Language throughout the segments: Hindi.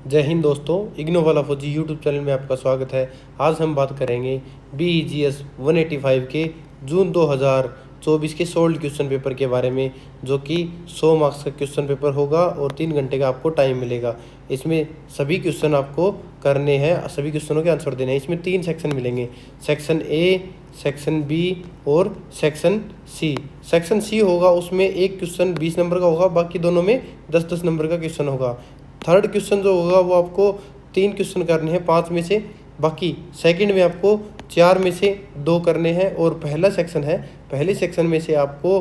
जय हिंद दोस्तों, इग्नो वाला फौजी यूट्यूब चैनल में आपका स्वागत है। आज हम बात करेंगे BEGS 185 के जून 2024 के सोल्ड क्वेश्चन पेपर के बारे में, जो कि 100 मार्क्स का क्वेश्चन पेपर होगा और 3 घंटे का आपको टाइम मिलेगा। इसमें सभी क्वेश्चन आपको करने हैं, सभी क्वेश्चनों के आंसर देने हैं। इसमें 3 सेक्शन मिलेंगे, सेक्शन ए, सेक्शन बी और सेक्शन सी। सेक्शन सी होगा, उसमें एक क्वेश्चन 20 नंबर का होगा, बाकी दोनों में 10-10 नंबर का क्वेश्चन होगा। थर्ड क्वेश्चन जो होगा वो आपको 3 क्वेश्चन करने हैं 5 में से, बाकी सेकंड में आपको 4 में से 2 करने हैं। और पहला सेक्शन है, पहले सेक्शन में से आपको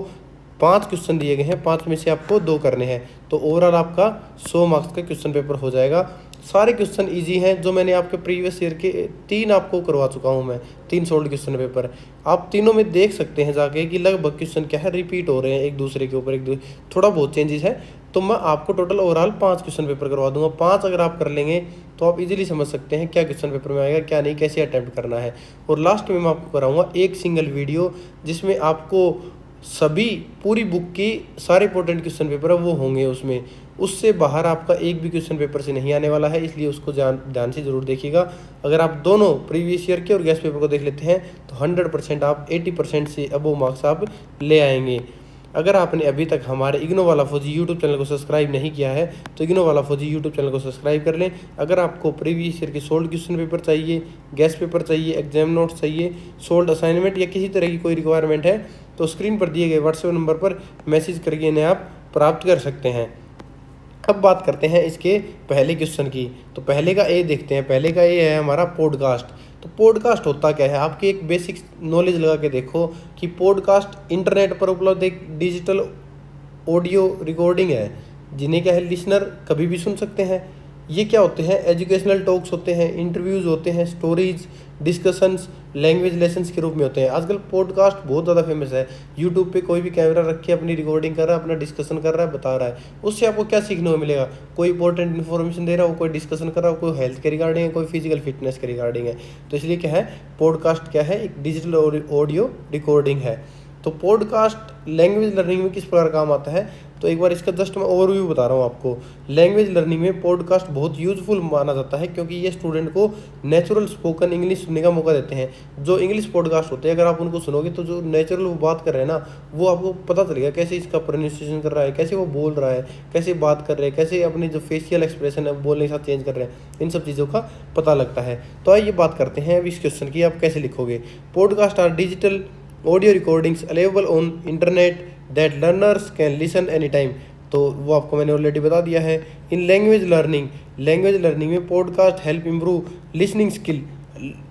5 क्वेश्चन दिए गए हैं, 5 में से आपको 2 करने हैं। तो ओवरऑल आपका 100 मार्क्स का क्वेश्चन पेपर हो जाएगा। सारे क्वेश्चन इजी हैं, जो मैंने आपके प्रीवियस ईयर के 3 आपको करवा चुका हूं मैं, 3 सोल्ड क्वेश्चन पेपर। आप तीनों में देख सकते हैं जाके कि लगभग क्वेश्चन क्या है, रिपीट हो रहे हैं एक दूसरे के ऊपर, थोड़ा बहुत चेंजेस है। तो मैं आपको टोटल ओवरऑल 5 क्वेश्चन पेपर करवा दूंगा। 5 अगर आप कर लेंगे तो आप इजीली समझ सकते हैं क्या क्वेश्चन पेपर में आएगा, क्या नहीं, कैसे अटेम्प्ट करना है। और लास्ट में मैं आपको कराऊंगा एक सिंगल वीडियो, जिसमें आपको सभी पूरी बुक की सारे इंपॉर्टेंट क्वेश्चन पेपर है वो होंगे उसमें। उससे बाहर आपका एक भी क्वेश्चन पेपर से नहीं आने वाला है, इसलिए उसको ध्यान से जरूर देखिएगा। अगर आप दोनों प्रीवियस ईयर के और गेस्ट पेपर को देख लेते हैं तो 100% आप 80% से अबव मार्क्स आप ले आएंगे। अगर आपने अभी तक हमारे इग्नो वाला फौजी यूट्यूब चैनल को सब्सक्राइब नहीं किया है तो इग्नो वाला फौजी यूट्यूब चैनल को सब्सक्राइब कर लें। अगर आपको प्रीवियस ईयर के सोल्ड क्वेश्चन पेपर चाहिए, गेस्ट पेपर चाहिए, एग्जाम नोट्स चाहिए, सोल्ड असाइनमेंट या किसी तरह की कोई रिक्वायरमेंट है तो स्क्रीन पर दिए गए व्हाट्सएप नंबर पर मैसेज करके इन्हें आप प्राप्त कर सकते हैं। अब बात करते हैं इसके पहले क्वेश्चन की। तो पहले का ए देखते हैं। पहले का ए है हमारा पॉडकास्ट। तो पॉडकास्ट होता क्या है, आपकी एक बेसिक नॉलेज लगा के देखो कि पॉडकास्ट इंटरनेट पर उपलब्ध एक डिजिटल ऑडियो रिकॉर्डिंग है, जिन्हें क्या है लिसनर कभी भी सुन सकते हैं। ये क्या होते हैं, एजुकेशनल टॉक्स होते हैं, इंटरव्यूज़ होते हैं, स्टोरीज, डिस्कशंस, लैंग्वेज लेसन्स के रूप में होते हैं। आजकल पॉडकास्ट बहुत ज़्यादा फेमस है। यूट्यूब पे कोई भी कैमरा रख के अपनी रिकॉर्डिंग कर रहा है, अपना डिस्कशन कर रहा है, बता रहा है। उससे आपको क्या सीखने को मिलेगा, कोई इंपॉर्टेंट इन्फॉर्मेशन दे रहा हो, कोई डिस्कशन कर रहा हो, कोई हेल्थ के रिगार्डिंग है, कोई फिजिकल फिटनेस के रिगार्डिंग है। तो इसलिए क्या है, पॉडकास्ट क्या है, एक डिजिटल ऑडियो रिकॉर्डिंग है। तो पॉडकास्ट लैंग्वेज लर्निंग में किस प्रकार काम आता है, तो एक बार इसका जस्ट मैं ओवरव्यू बता रहा हूँ आपको। लैंग्वेज लर्निंग में पॉडकास्ट बहुत यूजफुल माना जाता है, क्योंकि ये स्टूडेंट को नेचुरल स्पोकन इंग्लिश सुनने का मौका देते हैं। जो इंग्लिश पॉडकास्ट होते हैं, अगर आप उनको सुनोगे तो जो नेचुरल वो बात कर रहे हैं ना, वो आपको पता चलेगा कैसे इसका प्रोनाउंसिएशन कर रहा है, कैसे वो बोल रहा है, कैसे बात कर रहे हैं, कैसे अपने जो फेशियल एक्सप्रेशन है बोलने के साथ चेंज कर रहे हैं, इन सब चीज़ों का पता लगता है। तो आइए बात करते हैं अब इस क्वेश्चन की, आप कैसे लिखोगे। Podcast are digital audio recordings available on internet that learners can listen any time. तो वो आपको मैंने ऑलरेडी बता दिया है। In language learning, language learning में podcast help improve listening skill.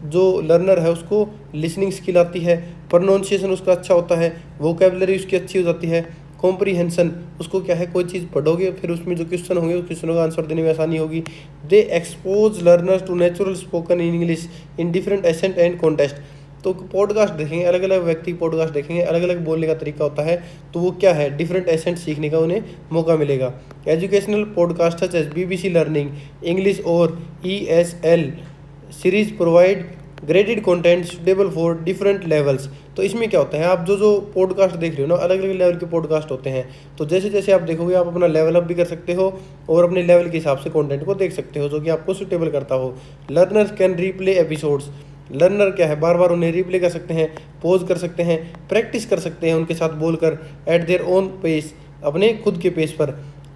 जो लर्नर है उसको लिसनिंग स्किल आती है, प्रोनाउंसिएशन उसका अच्छा होता है, वोकेबलरी उसकी अच्छी हो जाती है, कॉम्प्रीहेंशन, उसको क्या है, कोई चीज़ पढ़ोगे फिर उसमें जो क्वेश्चन होंगे उस क्वेश्चनों का आंसर देने में आसानी होगी। They expose learners to natural spoken in English in different accent and context. तो पॉडकास्ट देखेंगे, अलग अलग व्यक्ति पॉडकास्ट देखेंगे, अलग अलग बोलने का तरीका होता है, तो वो क्या है, डिफरेंट एसेंट सीखने का उन्हें मौका मिलेगा। Educational podcast such as BBC learning English और ESL series provide graded content suitable for different levels. तो इसमें क्या होता है, आप जो पॉडकास्ट देख रहे हो ना, अलग अलग लेवल के पॉडकास्ट होते हैं। तो जैसे जैसे आप देखोगे आप अपना लेवल अप भी कर सकते हो और अपने लेवल के हिसाब से कंटेंट को देख सकते हो जो कि आपको सुटेबल करता हो। Learners can replay episodes. Learner क्या है, बार बार उन्हें रिप्ले कर सकते हैं, पॉज कर सकते हैं, प्रैक्टिस कर सकते हैं उनके साथ बोलकर, एट देयर ओन पेस, अपने खुद के पेस पर।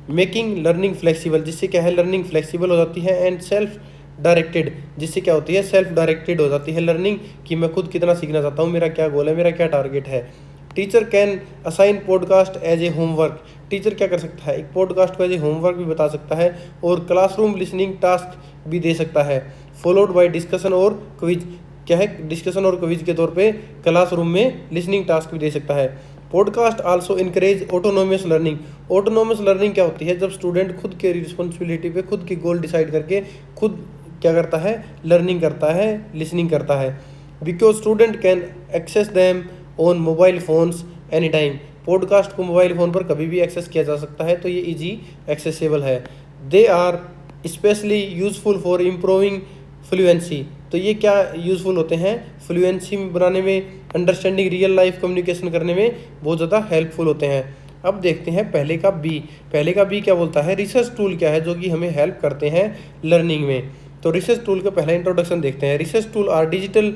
मेकिंग लर्निंग फ्लेक्सिबल, जिससे क्या है लर्निंग फ्लेक्सिबल हो जाती है। एंड सेल्फ डायरेक्टेड, जिससे क्या होती है, सेल्फ डायरेक्टेड हो जाती है लर्निंग, कि मैं खुद कितना सीखना चाहता हूँ, मेरा क्या गोल है, मेरा क्या टारगेट है। Teacher can assign podcast as a homework. Teacher क्या कर सकता है, एक पॉडकास्ट को एज ए होमवर्क भी बता सकता है और क्लासरूम लिसनिंग टास्क भी दे सकता है। फॉलोड बाय डिस्कशन और क्विज, क्या है, डिस्कशन और क्विज के तौर पे क्लासरूम में लिसनिंग टास्क भी दे सकता है। Podcast also encourage autonomous learning. Autonomous learning क्या होती है, जब स्टूडेंट खुद के रिस्पॉन्सिबिलिटी पे खुद की गोल डिसाइड करके खुद क्या करता है, लर्निंग करता है, लिसनिंग करता है। Because student can access them on mobile phones any time. Podcast को मोबाइल फ़ोन पर कभी भी एक्सेस किया जा सकता है, तो ये इजी एक्सेसिबल है। They are specially useful for improving fluency. तो ये क्या यूज़फुल होते हैं, फ्लुएंसी बनाने में, अंडरस्टैंडिंग रियल लाइफ कम्युनिकेशन करने में बहुत ज़्यादा हेल्पफुल होते हैं। अब देखते हैं पहले का बी। पहले का बी क्या बोलता है, रिसर्च टूल क्या है जो कि हमें हेल्प करते हैं लर्निंग में। तो रिसर्च टूल का पहला इंट्रोडक्शन देखते हैं। रिसर्च टूल आर डिजिटल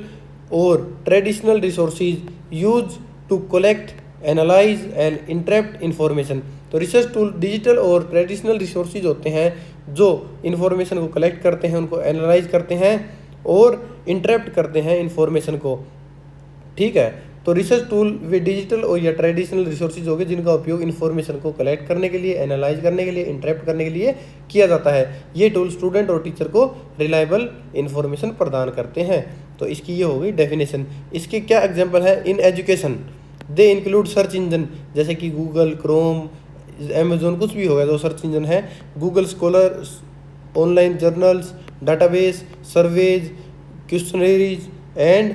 और traditional resources use to collect, analyze and interpret information. तो रिसर्च टूल डिजिटल और ट्रेडिशनल रिसोर्सेज होते हैं जो इंफॉर्मेशन को कलेक्ट करते हैं, उनको एनालाइज करते हैं और इंटरप्ट करते हैं इंफॉर्मेशन को। ठीक है, तो रिसर्च टूल वे डिजिटल और या ट्रेडिशनल रिसोर्सेज हो गए जिनका उपयोग इन्फॉर्मेशन को कलेक्ट करने के लिए, एनालाइज करने के लिए, इंटरप्ट करने के लिए किया जाता है। ये टूल स्टूडेंट और टीचर को रिलायबल इंफॉर्मेशन प्रदान करते हैं। तो इसकी ये हो गई डेफिनेशन। इसके क्या एग्जाम्पल है, in education they include search engine जैसे कि गूगल, क्रोम, अमेजोन, कुछ भी हो गया जो सर्च इंजन है, Google scholar, online journals, database, surveys, questionnaires and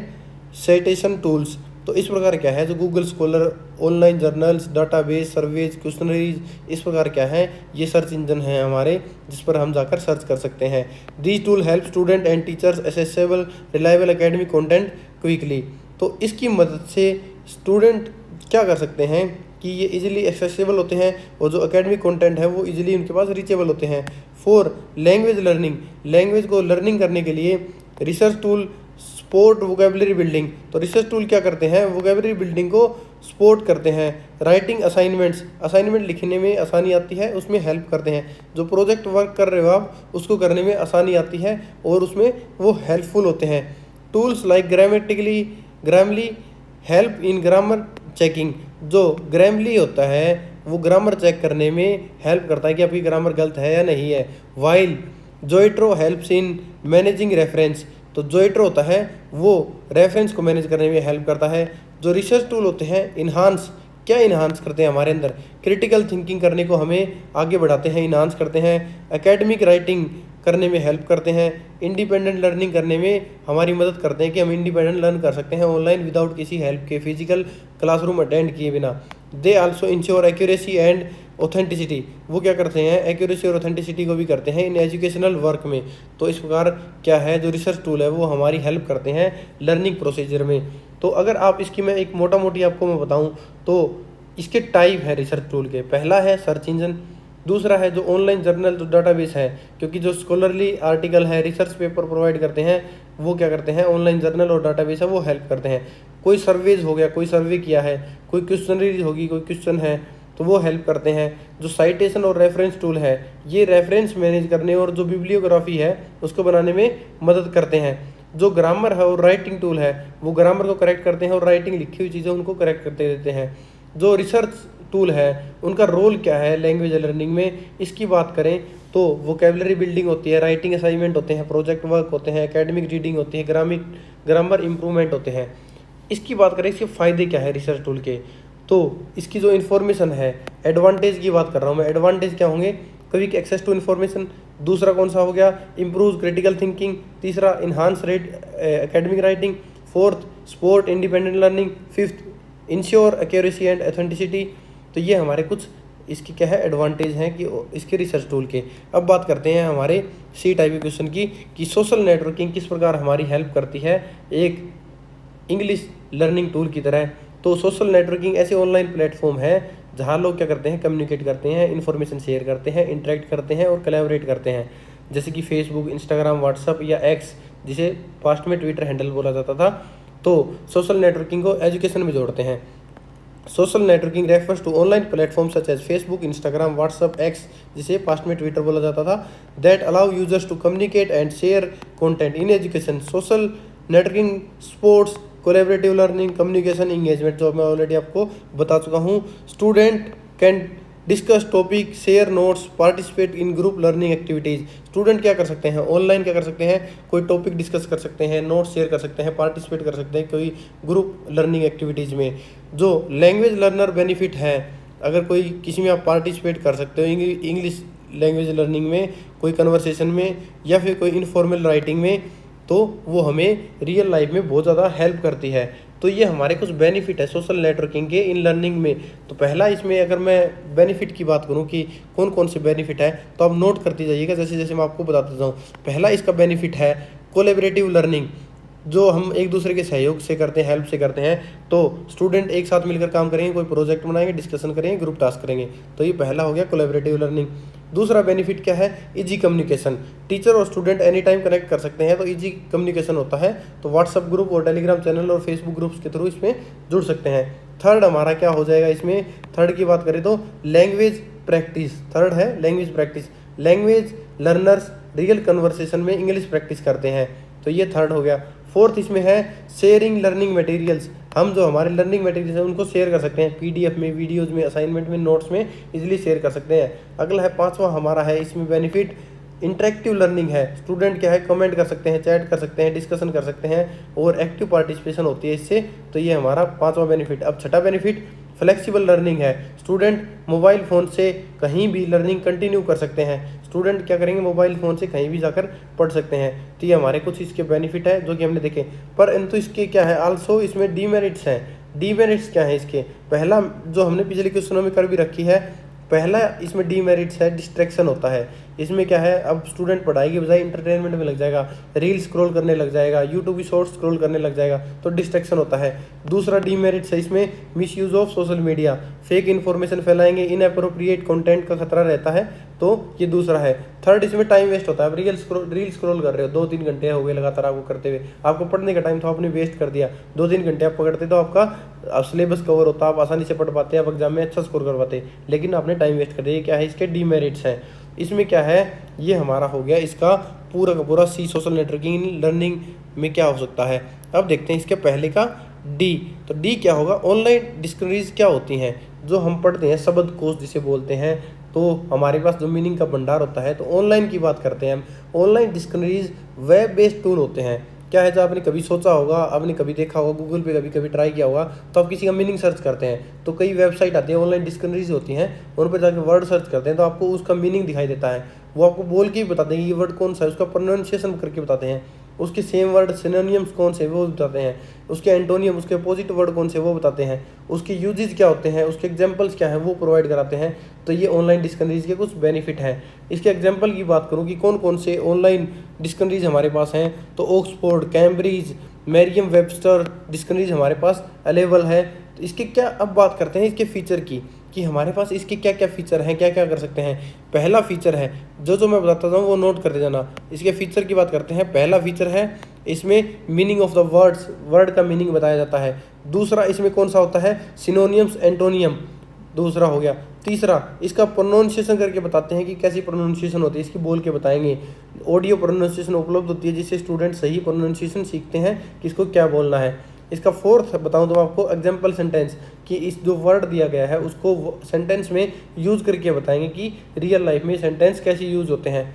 citation tools. तो इस प्रकार क्या है, जो Google scholar, online journals, database, surveys, questionnaires, इस प्रकार क्या है, ये सर्च इंजन है हमारे जिस पर हम जाकर सर्च कर सकते हैं। These tool help student and teachers accessible reliable academic content quickly. तो इसकी मदद से स्टूडेंट क्या कर सकते हैं कि ये इजीली एक्सेसिबल होते हैं और जो एकेडमिक कंटेंट है वो इजीली उनके पास रीचेबल होते हैं। फॉर लैंग्वेज लर्निंग, लैंग्वेज को लर्निंग करने के लिए research tool sport vocabulary building. तो रिसर्च टूल क्या करते हैं, वोकेबलरी बिल्डिंग को सपोर्ट करते हैं। राइटिंग असाइनमेंट्स, असाइनमेंट लिखने में आसानी आती है, उसमें हेल्प करते हैं। जो प्रोजेक्ट वर्क कर रहे हो आप उसको करने में आसानी आती है और उसमें वो हेल्पफुल होते हैं। Tools like Grammarly help in grammar checking. जो ग्रामली होता है वो ग्रामर चेक करने में हेल्प करता है कि आपकी ग्रामर गलत है या नहीं है। While Zotero helps in managing reference. तो जोइट्रो होता है वो रेफरेंस को मैनेज करने में हेल्प करता है। जो रिसर्च टूल होते हैं इन्हांस, क्या इन्हांस करते हैं हमारे अंदर, क्रिटिकल थिंकिंग करने को हमें आगे बढ़ाते हैं, इन्हांस करते हैं। एकेडमिक राइटिंग करने में हेल्प करते हैं। इंडिपेंडेंट लर्निंग करने में हमारी मदद करते हैं कि हम इंडिपेंडेंट लर्न कर सकते हैं ऑनलाइन विदाउट किसी हेल्प के, फिजिकल क्लासरूम अटेंड किए बिना। They also ensure accuracy and authenticity. वो क्या करते हैं, एक्यूरेसी और ऑथेंटिसिटी को भी करते हैं इन एजुकेशनल वर्क में। तो इस प्रकार क्या है, जो रिसर्च टूल है वो हमारी हेल्प करते हैं लर्निंग प्रोसीजर में। तो अगर आप इसकी मैं एक मोटा मोटी आपको मैं बताऊं तो इसके टाइप है रिसर्च टूल के। पहला है सर्च इंजन, दूसरा है जो ऑनलाइन जर्नल जो डाटाबेस है, क्योंकि जो स्कॉलरली आर्टिकल है, रिसर्च पेपर प्रोवाइड करते हैं, वो क्या करते हैं, ऑनलाइन जर्नल और डाटाबेस है वो हेल्प करते हैं। कोई सर्वेज हो गया, कोई सर्वे किया है, कोई क्वेश्चनरीज होगी, कोई क्वेश्चन है तो वो हेल्प करते हैं। जो साइटेशन और रेफरेंस टूल है ये रेफरेंस मैनेज करने और जो बिब्लियोग्राफी है उसको बनाने में मदद करते हैं। जो ग्रामर है और राइटिंग टूल है वो ग्रामर को करेक्ट करते हैं और राइटिंग लिखी हुई चीज़ें उनको करेक्ट करते देते हैं। जो रिसर्च टूल है उनका रोल क्या है लैंग्वेज लर्निंग में, इसकी बात करें तो वोकेबलरी बिल्डिंग होती है, राइटिंग असाइनमेंट होते हैं, प्रोजेक्ट वर्क होते हैं, एकेडमिक रीडिंग होती है, ग्रामर इम्प्रूवमेंट होते हैं। इसकी बात करें इसके फ़ायदे क्या है रिसर्च टूल के, तो इसकी जो इन्फॉर्मेशन है, एडवांटेज की बात कर रहा हूँ मैं। एडवांटेज क्या होंगे, क्विक एक्सेस टू इन्फॉर्मेशन, दूसरा कौन सा हो गया, इम्प्रूव क्रिटिकल थिंकिंग, तीसरा enhance rate academic writing, fourth sport independent learning, fifth ensure accuracy and authenticity. तो ये हमारे कुछ इसके क्या है एडवांटेज हैं कि इसके रिसर्च टूल के। अब बात करते हैं हमारे सी टाइप के क्वेश्चन की कि सोशल नेटवर्किंग किस प्रकार हमारी हेल्प करती है एक इंग्लिश लर्निंग टूल की तरह। तो सोशल नेटवर्किंग ऐसे ऑनलाइन प्लेटफॉर्म है जहाँ लोग क्या करते हैं, कम्युनिकेट करते हैं, इन्फॉर्मेशन शेयर करते हैं, इंटरेक्ट करते हैं और कोलैबोरेट करते हैं। जैसे कि फेसबुक, इंस्टाग्राम, व्हाट्सअप या एक्स, जिसे पास्ट में ट्विटर हैंडल बोला जाता था। तो सोशल नेटवर्किंग को एजुकेशन में जोड़ते हैं। Social networking refers to online platform such as Facebook, Instagram, WhatsApp, X, जिसे पास्ट में ट्विटर बोला जाता था, that allow users to communicate and share content in education. Social networking, sports, collaborative learning, communication, engagement, जो मैं ऑलरेडी आपको बता चुका हूँ। Student can discuss topic, share notes, participate in group learning activities. Student क्या कर सकते हैं, ऑनलाइन क्या कर सकते हैं, कोई टॉपिक डिस्कस कर सकते हैं, नोट्स शेयर कर सकते हैं, पार्टिसिपेट कर सकते हैं कोई ग्रुप लर्निंग एक्टिविटीज़ में। जो लैंग्वेज लर्नर बेनिफिट है, अगर कोई किसी में आप पार्टिसिपेट कर सकते हो इंग्लिश लैंग्वेज लर्निंग में, कोई कन्वर्सेशन में या फिर कोई इनफॉर्मल राइटिंग में, तो वो हमें रियल लाइफ में बहुत ज़्यादा हेल्प करती है। तो ये हमारे कुछ बेनिफिट है सोशल नेटवर्किंग के इन लर्निंग में। तो पहला इसमें अगर मैं बेनिफिट की बात करूं कि कौन कौन से बेनिफिट है, तो आप नोट करते जाइएगा जैसे जैसे मैं आपको बताता जाऊँ। पहला इसका बेनिफिट है कोलैबोरेटिव लर्निंग। जो हम एक दूसरे के सहयोग से करते हैं, हेल्प से करते हैं। तो स्टूडेंट एक साथ मिलकर काम करेंगे, कोई प्रोजेक्ट बनाएंगे, डिस्कशन करेंगे, ग्रुप टास्क करेंगे। तो ये पहला हो गया कोलैबोरेटिव लर्निंग। दूसरा बेनिफिट क्या है? Easy communication. टीचर और स्टूडेंट एनी टाइम कनेक्ट कर सकते हैं, तो इजी कम्युनिकेशन होता है। तो व्हाट्सअप ग्रुप और टेलीग्राम चैनल और फेसबुक ग्रुप्स के थ्रू इसमें जुड़ सकते हैं। थर्ड हमारा क्या हो जाएगा इसमें? थर्ड की बात करें तो लैंग्वेज प्रैक्टिस। थर्ड है language practice. Language learners real conversation में इंग्लिश प्रैक्टिस करते हैं, तो ये थर्ड हो गया। फोर्थ इसमें है शेयरिंग लर्निंग मटेरियल्स। हम जो हमारे लर्निंग मटेरियल्स हैं उनको शेयर कर सकते हैं, पीडीएफ में, वीडियोज़ में, असाइनमेंट में, नोट्स में इजीली शेयर कर सकते हैं। अगला है पांचवा हमारा है इसमें बेनिफिट इंटरेक्टिव लर्निंग है। स्टूडेंट क्या है, कमेंट कर सकते हैं, चैट कर सकते हैं, डिस्कशन कर सकते हैं और एक्टिव पार्टिसिपेशन होती है इससे। तो ये हमारा पांचवा बेनिफिट। अब छठा बेनिफिट फ्लेक्सिबल लर्निंग है। स्टूडेंट मोबाइल फ़ोन से कहीं भी लर्निंग कंटिन्यू कर सकते हैं। स्टूडेंट क्या करेंगे, मोबाइल फ़ोन से कहीं भी जाकर पढ़ सकते हैं। तो ये हमारे कुछ इसके बेनिफिट है जो कि हमने देखे। परंतु इसके क्या है, आल्सो इसमें डीमेरिट्स हैं। डीमेरिट्स क्या है इसके? पहला जो हमने पिछले क्वेश्चनों में कर भी रखी है, पहला इसमें डीमेरिट्स है, डिस्ट्रैक्शन होता है। इसमें क्या है, अब स्टूडेंट पढ़ाई के बजाय इंटरटेनमेंट में लग जाएगा, रील स्क्रॉल करने लग जाएगा, यूट्यूब की शॉर्ट्स स्क्रॉल करने लग जाएगा, तो डिस्ट्रैक्शन होता है। दूसरा डीमेरिट्स है इसमें misuse of social media. Fake information फैलाएंगे, इनअप्रोप्रिएट कंटेंट का खतरा रहता है, तो ये दूसरा है। थर्ड इसमें टाइम वेस्ट होता है। अब रील स्क्रॉल कर रहे हो, 2-3 घंटे हो गए लगातार आपको करते हुए, आपको पढ़ने का टाइम था आपने वेस्ट कर दिया, 2-3 घंटे आप पकड़ते तो आपका सिलेबस कवर होता, आप आसानी से पढ़ पाते, आप एग्जाम में अच्छा स्कोर कर पाते, लेकिन आपने टाइम वेस्ट कर दिया। ये क्या है, इसके डीमेरिट्स हैं। इसमें क्या है, ये हमारा हो गया इसका पूरा का पूरा सी सोशल नेटवर्किंग लर्निंग में क्या हो सकता है। अब देखते हैं इसके पहले का डी। तो डी क्या होगा, ऑनलाइन डिक्शनरीज क्या होती हैं, जो हम पढ़ते हैं, शब्दकोश जिसे बोलते हैं। तो हमारे पास जो मीनिंग का भंडार होता है, तो ऑनलाइन की बात करते हैं हम। Online dictionaries web based tool होते हैं। क्या है, जो आपने कभी सोचा होगा, आपने कभी देखा होगा, गूगल पे कभी कभी ट्राई किया होगा, तो आप किसी का मीनिंग सर्च करते हैं तो कई वेबसाइट आती है, ऑनलाइन डिक्शनरीज होती हैं, उन पर जाकर वर्ड सर्च करते हैं तो आपको उसका मीनिंग दिखाई देता है। वो आपको बोल के ही बताते हैं कि ये वर्ड कौन सा है, उसका प्रोनाउंसिएशन करके बताते हैं। उसके सेम वर्ड सिनोनियम्स कौन से वो बताते हैं, उसके एंटोनियम, उसके अपोजिट वर्ड कौन से वो बताते हैं, उसके यूजेस क्या होते हैं, उसके एग्जांपल्स क्या हैं वो प्रोवाइड कराते हैं। तो ये ऑनलाइन डिक्शनरीज के कुछ बेनिफिट हैं। इसके एग्जांपल की बात करूँ कि कौन कौन से ऑनलाइन डिक्शनरीज हमारे पास हैं, तो Oxford, Cambridge, Mariam Webster dictionaries हमारे पास अवेलेबल है। तो इसके क्या, अब बात करते हैं इसके फीचर की, कि हमारे पास इसके क्या क्या फीचर हैं, क्या क्या कर सकते हैं। पहला फीचर है, जो मैं बताता हूँ वो नोट करते जाना। इसके फीचर की बात करते हैं। पहला फीचर है इसमें meaning of the words, word का मीनिंग बताया जाता है। दूसरा इसमें कौन सा होता है, सिनोनियम्स, एंटोनियम, दूसरा हो गया। तीसरा इसका प्रोनाउंसिएशन करके बताते हैं कि कैसी प्रोनाउंसिएशन होती है, इसकी बोल के बताएंगे। ऑडियो प्रोनाउंसिएशन उपलब्ध होती है जिससे स्टूडेंट सही प्रोनाउंसिएशन सीखते हैं कि इसको क्या बोलना है। इसका फोर्थ बताऊं तो आपको एग्जाम्पल सेंटेंस, कि इस जो वर्ड दिया गया है उसको सेंटेंस में यूज़ करके बताएंगे कि रियल लाइफ में सेंटेंस कैसे यूज़ होते हैं।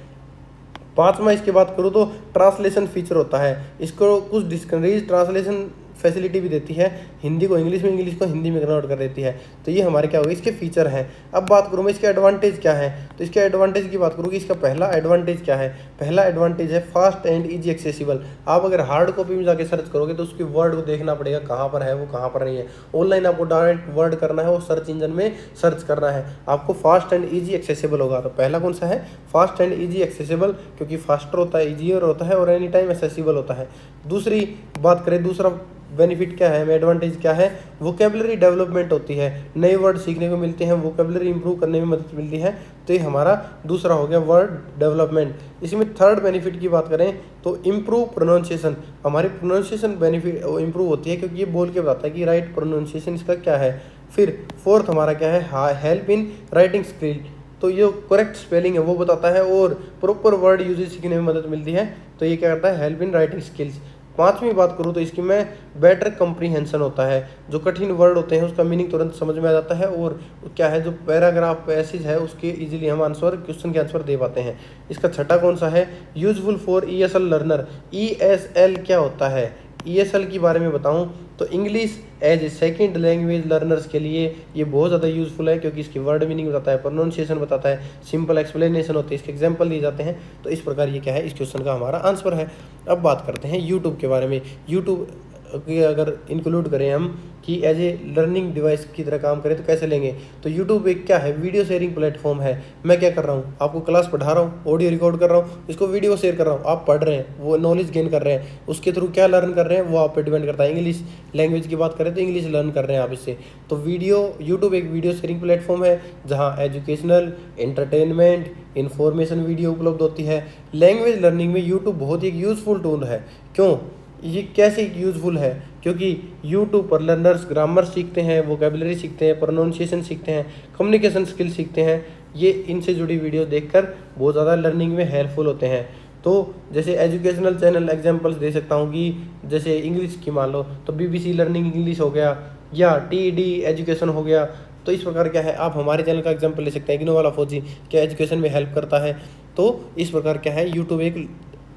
पांचवा इसके बात करूँ तो ट्रांसलेशन फीचर होता है। इसको कुछ डिक्शनरीज ट्रांसलेशन फैसिलिटी भी देती है, हिंदी को इंग्लिश में, इंग्लिश को हिंदी में कन्वर्ट कर देती है। तो ये हमारे क्या होगा, इसके फीचर हैं। अब बात करूँ मैं इसके एडवांटेज क्या है, तो इसके एडवांटेज की बात करूँ कि इसका पहला एडवांटेज क्या है। पहला एडवांटेज है फास्ट एंड इजी एक्सेसिबल। आप अगर हार्ड कॉपी में जाके सर्च करोगे तो उसकी वर्ड को देखना पड़ेगा कहाँ पर है, वो कहाँ पर नहीं है। ऑनलाइन आपको डायरेक्ट वर्ड करना है, वो सर्च इंजन में सर्च करना है, आपको फास्ट एंड ईजी एक्सेसिबल होगा। तो पहला कौन सा है, फास्ट एंड ईजी एक्सेसिबल, क्योंकि फास्टर होता है, ईजियर होता है और एनी टाइम एक्सेसिबल होता है। दूसरी बात करें, दूसरा बेनिफिट क्या है, एडवांटेज क्या है, वोकेबलरी डेवलपमेंट होती है, नए वर्ड सीखने को मिलते हैं, वोकेबलरी इंप्रूव करने में मदद मिलती है। तो ये हमारा दूसरा हो गया वर्ड डेवलपमेंट। इसमें थर्ड बेनिफिट की बात करें तो इम्प्रूव प्रोनाउंसिएशन। हमारी प्रोनाउंसिएशन बेनिफिट इम्प्रूव होती है क्योंकि ये बोल के बताता है कि राइट प्रोनाउंसिएशन इसका क्या है। फिर फोर्थ हमारा क्या है, हेल्प इन राइटिंग स्किल। तो ये करेक्ट स्पेलिंग है वो बताता है और प्रॉपर वर्ड यूजेज सीखने में मदद मिलती है। तो ये क्या करता है, हेल्प इन राइटिंग स्किल्स। पांचवी बात करूँ तो इसकी में बेटर कंप्रीहेंशन होता है, जो कठिन वर्ड होते हैं उसका मीनिंग तुरंत समझ में आ जाता है और क्या है, जो पैराग्राफ पैसेज है उसके इजीली हम आंसर, क्वेश्चन के आंसर दे पाते हैं। इसका छठा कौन सा है, useful for ESL learner. ESL क्या होता है, ESL के बारे में बताऊं तो English as a second language learners के लिए ये बहुत ज़्यादा यूज़फुल है, क्योंकि इसकी वर्ड मीनिंग बताता है, प्रोनाउंसिएशन बताता है, सिंपल एक्सप्लेनेशन होती है, इसके एग्जांपल दिए जाते हैं। तो इस प्रकार ये क्या है, इस क्वेश्चन का हमारा आंसर है। अब बात करते हैं यूट्यूब के बारे में। यूट्यूब की अगर इंक्लूड करें हम कि एज ए लर्निंग डिवाइस की तरह काम करें तो कैसे लेंगे। तो यूट्यूब एक क्या है, वीडियो शेयरिंग प्लेटफॉर्म है। मैं क्या कर रहा हूँ, आपको क्लास पढ़ा रहा हूँ, ऑडियो रिकॉर्ड कर रहा हूँ, इसको वीडियो शेयर कर रहा हूँ, आप पढ़ रहे हैं, वो नॉलेज गेन कर रहे हैं, उसके थ्रू क्या लर्न कर रहे हैं वो आप पे डिपेंड करता है। इंग्लिश लैंग्वेज की बात करें तो इंग्लिश लर्न कर रहे हैं आप इससे। तो यूट्यूब एक वीडियो शेयरिंग प्लेटफॉर्म है जहाँ एजुकेशनल, एंटरटेनमेंट, इंफॉर्मेशन वीडियो उपलब्ध होती है। लैंग्वेज लर्निंग में यूट्यूब बहुत ही एक यूज़फुल टूल है। क्यों, ये कैसे यूज़फुल है, क्योंकि यूट्यूब पर लर्नर्स ग्रामर सीखते हैं, वोकेबलरी सीखते हैं, प्रोनाउंसिएशन सीखते हैं, कम्युनिकेशन स्किल सीखते हैं। ये इनसे जुड़ी वीडियो देखकर बहुत ज़्यादा लर्निंग में हेल्पफुल होते हैं। तो जैसे एजुकेशनल चैनल एग्जांपल्स दे सकता हूँ कि जैसे इंग्लिश की मान लो तो BBC लर्निंग इंग्लिश हो गया या TED एजुकेशन हो गया। तो इस प्रकार क्या है, आप हमारे चैनल का एग्जांपल ले सकते हैं, इग्नो वाला फौजी क्या एजुकेशन में हेल्प करता है। तो इस प्रकार क्या है, यूट्यूब एक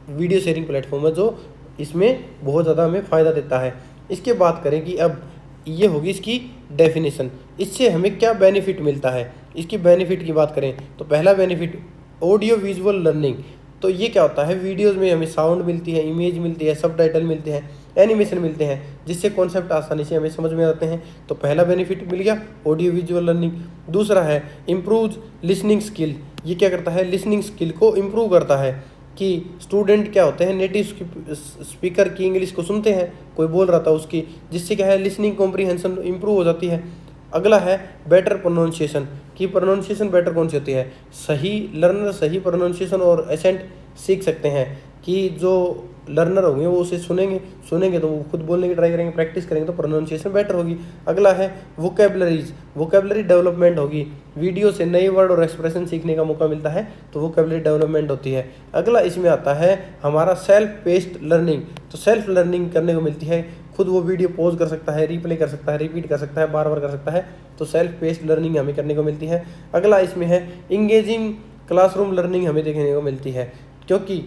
वीडियो शेयरिंग प्लेटफॉर्म है जो इसमें बहुत ज़्यादा हमें फ़ायदा देता है। इसके बात करें कि अब ये होगी इसकी डेफिनेशन, इससे हमें क्या बेनिफिट मिलता है। इसकी बेनिफिट की बात करें तो पहला बेनिफिट ऑडियो विजुअल लर्निंग। तो ये क्या होता है, वीडियोज़ में हमें साउंड मिलती है, इमेज मिलती है, सबटाइटल मिलते हैं, एनिमेशन मिलते हैं, जिससे कॉन्सेप्ट आसानी से हमें समझ में आते हैं। तो पहला बेनिफिट मिल गया ऑडियो विजुअल लर्निंग। दूसरा है इम्प्रूव लिसनिंग स्किल। ये क्या करता है, लिसनिंग स्किल को इम्प्रूव करता है कि स्टूडेंट क्या होते हैं नेटिव स्पीकर की इंग्लिश को सुनते हैं, कोई बोल रहा था उसकी, जिससे क्या है लिसनिंग कॉम्प्रीहेंशन इम्प्रूव हो जाती है। अगला है बेटर प्रोनाउंसिएशन, की प्रोनाउंसिएशन बेटर कौन सी होती है, सही लर्नर सही प्रोनाउंसिएशन और एसेंट सीख सकते हैं कि जो लर्नर होंगे वो उसे सुनेंगे तो वो खुद बोलने की ट्राई करेंगे, प्रैक्टिस करेंगे तो प्रोनाउंसिएशन बेटर होगी। अगला है वोकेबलरी डेवलपमेंट होगी, वीडियो से नए वर्ड और एक्सप्रेशन सीखने का मौका मिलता है तो वोकेबलरी डेवलपमेंट होती है। अगला इसमें आता है हमारा सेल्फ पेस्ड लर्निंग। तो सेल्फ लर्निंग करने को मिलती है, खुद वो वीडियो पॉज कर सकता है, रिप्ले कर सकता है, रिपीट कर सकता है, बार बार कर सकता है। तो सेल्फ पेस्ड लर्निंग हमें करने को मिलती है। अगला इसमें है इंगेजिंग क्लासरूम लर्निंग हमें देखने को मिलती है, क्योंकि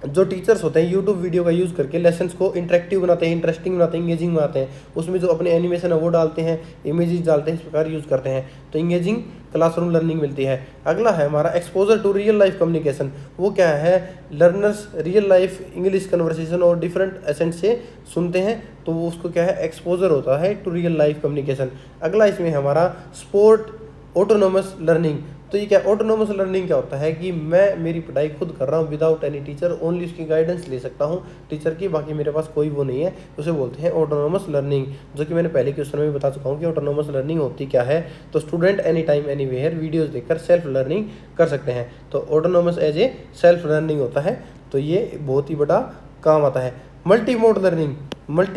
जो टीचर्स होते हैं यूट्यूब वीडियो का यूज़ करके लेसन्स को इंटरेक्टिव बनाते हैं, इंटरेस्टिंग बनाते हैं, इंगेजिंग बनाते हैं, उसमें जो अपने एनिमेशन है वो डालते हैं, इमेजेस डालते हैं, इस प्रकार यूज़ करते हैं। तो इंगेजिंग क्लासरूम लर्निंग मिलती है। अगला है हमारा exposure to real life communication. वो क्या है, learners real life English conversation और डिफरेंट एसेंट से सुनते हैं तो वो उसको क्या है एक्सपोजर होता है टू रियल लाइफ कम्युनिकेशन। अगला इसमें हमारा स्पोर्ट ऑटोनोमस लर्निंग। तो ये क्या ऑटोनोमस लर्निंग क्या होता है कि मैं मेरी पढ़ाई खुद कर रहा हूँ विदाउट एनी टीचर, ओनली उसकी गाइडेंस ले सकता हूँ टीचर की, बाकी मेरे पास कोई वो नहीं है, उसे बोलते हैं ऑटोनोमस लर्निंग। जो कि मैंने पहले क्वेश्चन में बता चुका हूँ कि ऑटोनोमस लर्निंग होती क्या है। तो student any time anywhere videos देखकर सेल्फ लर्निंग कर सकते हैं। तो autonomous as a self learning होता है, तो ये बहुत ही बड़ा काम आता है। मल्टी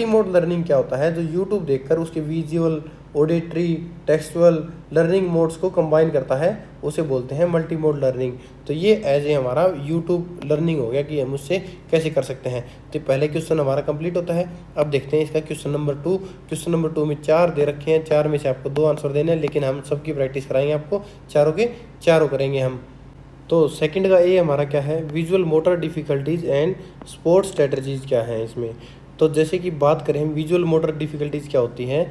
मोड लर्निंग क्या होता है, जो यूट्यूब देखकर उसके visual, auditory, textual learning modes को कंबाइन करता है, उसे बोलते हैं मल्टी मोड लर्निंग। तो ये एज ए हमारा यूट्यूब लर्निंग हो गया कि हम उससे कैसे कर सकते हैं। तो पहले क्वेश्चन हमारा कंप्लीट होता है। अब देखते हैं इसका क्वेश्चन नंबर 2। क्वेश्चन नंबर 2 में 4 दे रखे हैं, 4 में से आपको 2 आंसर देने हैं, लेकिन हम सबकी प्रैक्टिस कराएंगे आपको, चारों के चारों करेंगे हम। तो सेकंड का ए हमारा क्या है, visual motor difficulties and sports strategies क्या है इसमें। तो जैसे कि बात करें विजुअल मोटर डिफ़िकल्टीज़ क्या होती हैं,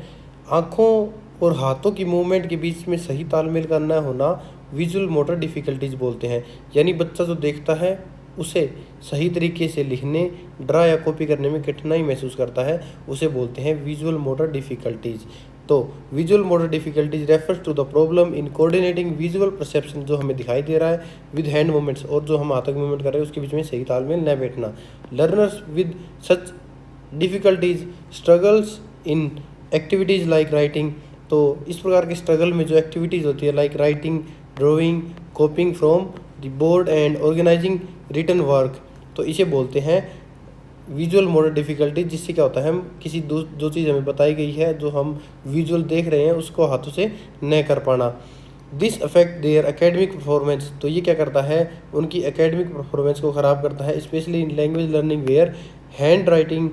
आँखों और हाथों की मूवमेंट के बीच में सही तालमेल का न होना विजुअल मोटर डिफ़िकल्टीज़ बोलते हैं। यानी बच्चा जो देखता है उसे सही तरीके से लिखने, ड्रा या कॉपी करने में कठिनाई महसूस करता है, उसे बोलते हैं विजुअल मोटर डिफ़िकल्टीज़। तो visual motor difficulties refers to the problem in coordinating visual perception, जो हमें दिखाई दे रहा है विद हैंड मूवमेंट्स, और जो हम हाथों के मूवमेंट कर रहे हैं उसके बीच में सही तालमेल न बैठना। Learners with such difficulties struggles in activities like writing. तो इस प्रकार के स्ट्रगल में जो एक्टिविटीज़ होती है like writing, drawing, copying from the board and organizing written work, तो इसे बोलते हैं विजुअल मोटर डिफ़िकल्टी। जिससे क्या होता है, हम किसी जो चीज़ हमें बताई गई है, जो हम विजुअल देख रहे हैं, उसको हाथों से न कर पाना। This affect there academic performance, तो ये क्या करता है, उनकी एकेडमिक परफॉर्मेंस को ख़राब करता है, specially in language learning where handwriting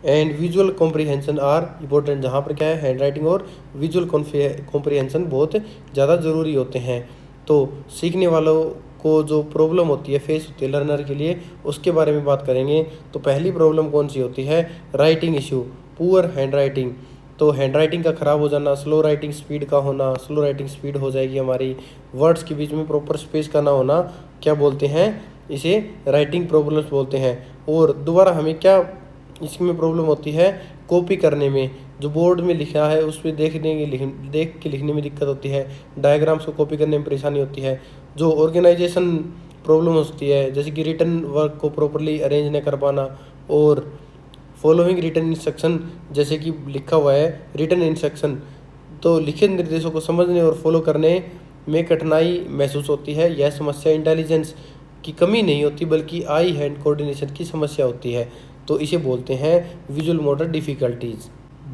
and visual comprehension are important. जहाँ पर क्या है, हैंड राइटिंग और विजुअल कॉम्प्रीहेंशन बहुत ज़्यादा ज़रूरी होते हैं। तो सीखने वालों को जो प्रॉब्लम होती है, फेस होती है लर्नर के लिए, उसके बारे में बात करेंगे। तो पहली प्रॉब्लम कौन सी होती है, writing issue, poor hand writing. तो हैंड राइटिंग का ख़राब हो जाना, स्लो राइटिंग स्पीड का होना, स्लो राइटिंग स्पीड हो जाएगी हमारी, वर्ड्स के बीच में प्रॉपर स्पेस का ना होना, क्या बोलते हैं, इसे राइटिंग प्रॉब्लम्स बोलते हैं। और दोबारा हमें क्या इसमें प्रॉब्लम होती है कॉपी करने में, जो बोर्ड में लिखा है उस पर देख के लिखने में दिक्कत होती है, डायग्राम्स को कॉपी करने में परेशानी होती है। जो ऑर्गेनाइजेशन प्रॉब्लम होती है, जैसे कि रिटर्न वर्क को प्रॉपरली अरेंज न कर पाना, और फॉलोइंग रिटर्न इंस्ट्रक्शन, जैसे कि लिखा हुआ है रिटर्न इंस्ट्रक्शन तो लिखित निर्देशों को समझने और फॉलो करने में कठिनाई महसूस होती है। यह समस्या इंटेलिजेंस की कमी नहीं होती बल्कि आई हैंड कोऑर्डिनेशन की समस्या होती है, तो इसे बोलते हैं visual motor difficulties.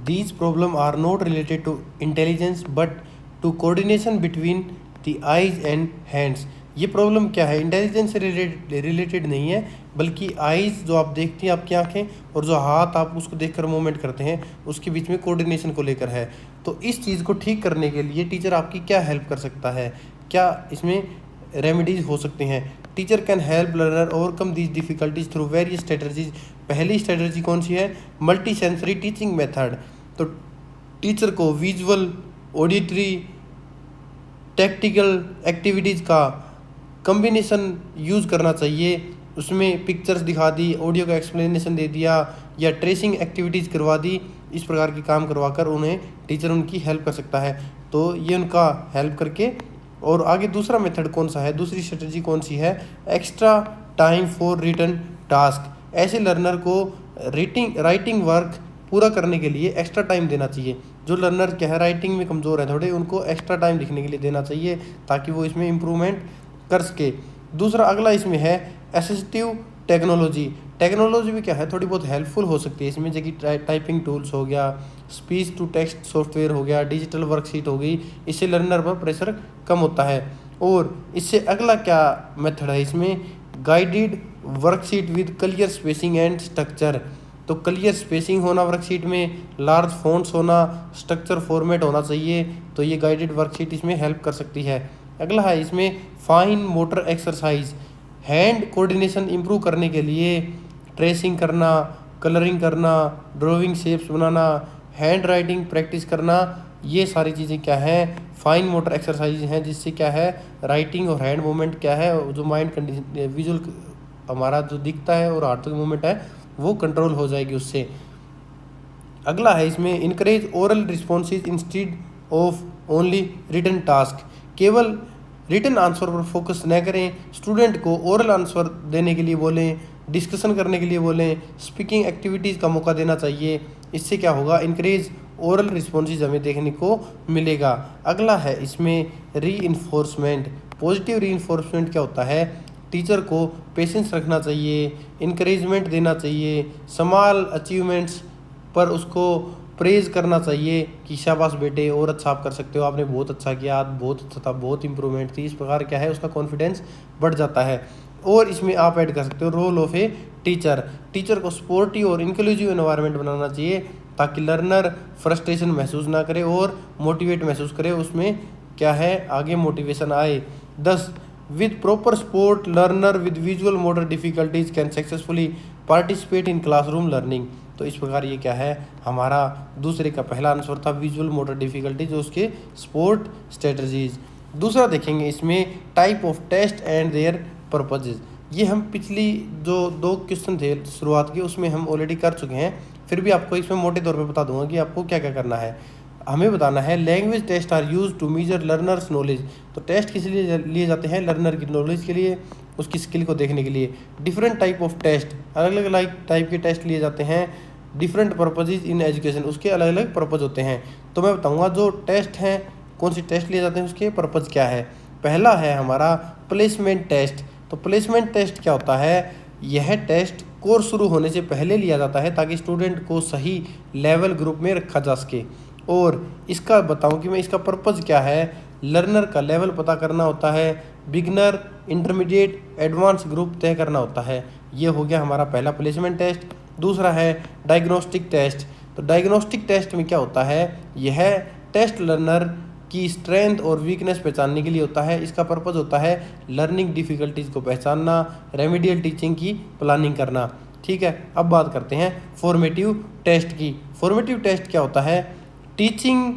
These problem are not related to intelligence but to coordination between the eyes and hands. ये प्रॉब्लम क्या है, इंटेलिजेंस से रिलेटेड नहीं है, बल्कि आईज जो आप देखती हैं आपकी आंखें, और जो हाथ आप उसको देखकर मूवमेंट करते हैं, उसके बीच में कोऑर्डिनेशन को लेकर है। तो इस चीज़ को ठीक करने के लिए टीचर आपकी क्या हेल्प कर सकता है, क्या इसमें रेमेडीज हो सकते हैं। Teacher can help learner overcome these difficulties through various strategies. पहली स्ट्रेटजी कौन सी है, मल्टी सेंसरी टीचिंग मेथड। तो टीचर को विजुअल, ऑडिटरी, टैक्टिकल एक्टिविटीज़ का कम्बिनेशन यूज़ करना चाहिए। उसमें पिक्चर्स दिखा दी, ऑडियो का एक्सप्लेनेशन दे दिया, या ट्रेसिंग एक्टिविटीज़ करवा दी। इस प्रकार के काम करवाकर उन्हें टीचर उनकी हेल्प कर सकता है। तो ये उनका हेल्प करके, और आगे दूसरा मेथड कौन सा है, दूसरी स्ट्रेटजी कौन सी है, extra time for written task. ऐसे लर्नर को राइटिंग वर्क पूरा करने के लिए एक्स्ट्रा टाइम देना चाहिए। जो लर्नर क्या है राइटिंग में कमज़ोर है थोड़े, उनको एक्स्ट्रा टाइम लिखने के लिए देना चाहिए ताकि वो इसमें इम्प्रूवमेंट कर सके। दूसरा अगला इसमें है असिस्टिव टेक्नोलॉजी। टेक्नोलॉजी भी क्या है, थोड़ी बहुत हेल्पफुल हो सकती है इसमें, जैसे कि टाइपिंग टूल्स हो गया, स्पीच टू टेक्स्ट सॉफ्टवेयर हो गया, डिजिटल वर्कशीट हो गई। इससे लर्नर पर प्रेशर कम होता है। और इससे अगला क्या मेथड है इसमें, guided worksheet with clear spacing and structure. तो क्लियर स्पेसिंग होना वर्कशीट में, लार्ज फॉन्ट्स होना, स्ट्रक्चर फॉर्मेट होना चाहिए। तो ये गाइडेड वर्कशीट इसमें हेल्प कर सकती है। अगला है इसमें fine motor exercise. Hand coordination improve करने के लिए ट्रेसिंग करना, कलरिंग करना, ड्राइंग शेप्स बनाना, हैंड राइटिंग प्रैक्टिस करना, ये सारी चीज़ें क्या है, फाइन मोटर एक्सरसाइज हैं, जिससे क्या है राइटिंग और हैंड मूवमेंट क्या है, जो माइंड कंडीशन विजुअल हमारा जो दिखता है और हाथ का मूवमेंट है वो कंट्रोल हो जाएगी उससे। अगला है इसमें encourage oral responses instead of only written task. केवल रिटन आंसर पर फोकस न करें, स्टूडेंट को ओरल आंसर देने के लिए बोलें, डिस्कशन करने के लिए बोलें, स्पीकिंग एक्टिविटीज़ का मौका देना चाहिए। इससे क्या होगा, इनकरेज ओरल रिस्पॉन्सेज हमें देखने को मिलेगा। अगला है इसमें रीइंफोर्समेंट। पॉजिटिव रीइंफोर्समेंट क्या होता है, टीचर को पेशेंस रखना चाहिए, इनकरेजमेंट देना चाहिए, स्मॉल अचीवमेंट्स पर उसको प्रेज करना चाहिए कि शाबाश बेटे और अच्छा आप कर सकते हो, आपने बहुत अच्छा किया, आज बहुत अच्छा था, बहुत इंप्रूवमेंट थी। इस प्रकार क्या है उसका कॉन्फिडेंस बढ़ जाता है। और इसमें आप ऐड कर सकते हो role of a teacher. Teacher को सपोर्टिव और इंक्लूसिव एनवायरनमेंट बनाना चाहिए ताकि लर्नर फ्रस्ट्रेशन महसूस ना करे और मोटिवेट महसूस करे, उसमें क्या है आगे मोटिवेशन आए। 10 with proper support learner with visual motor difficulties can successfully participate in classroom learning. तो इस प्रकार ये क्या है, हमारा दूसरे का पहला आंसर था विजुअल मोटर डिफिकल्टीज, उसके सपोर्ट स्ट्रेटजीज। दूसरा देखेंगे इसमें type of test and their purposes. ये हम पिछली जो 2 क्वेश्चन थे शुरुआत के उसमें हम ऑलरेडी कर चुके हैं, फिर भी आपको इसमें मोटे तौर पे बता दूंगा कि आपको क्या क्या करना है। हमें बताना है language test are use to measure learners knowledge. तो टेस्ट किस लिए लिए जाते हैं, लर्नर की नॉलेज के लिए, उसकी स्किल को देखने के लिए। डिफरेंट टाइप ऑफ टेस्ट, अलग अलग टाइप के टेस्ट लिए जाते हैं। डिफरेंट पर्पजेज इन एजुकेशन, उसके अलग अलग पर्पज होते हैं। तो मैं बताऊंगा जो टेस्ट हैं, कौन सी टेस्ट लिए जाते हैं, उसके पर्पज क्या है। पहला है हमारा प्लेसमेंट टेस्ट। तो प्लेसमेंट टेस्ट क्या होता है, यह टेस्ट कोर्स शुरू होने से पहले लिया जाता है ताकि स्टूडेंट को सही लेवल ग्रुप में रखा जा सके। और इसका बताऊं कि मैं इसका पर्पज़ क्या है, लर्नर का लेवल पता करना होता है, बिगनर, इंटरमीडिएट, एडवांस ग्रुप तय करना होता है। ये हो गया हमारा पहला प्लेसमेंट टेस्ट। दूसरा है डायग्नोस्टिक टेस्ट। तो डायग्नोस्टिक टेस्ट में क्या होता है, यह टेस्ट लर्नर की स्ट्रेंथ और वीकनेस पहचानने के लिए होता है। इसका पर्पज़ होता है लर्निंग डिफ़िकल्टीज़ को पहचानना, रेमेडियल टीचिंग की प्लानिंग करना। ठीक है, अब बात करते हैं फॉर्मेटिव टेस्ट की। फॉर्मेटिव टेस्ट क्या होता है, टीचिंग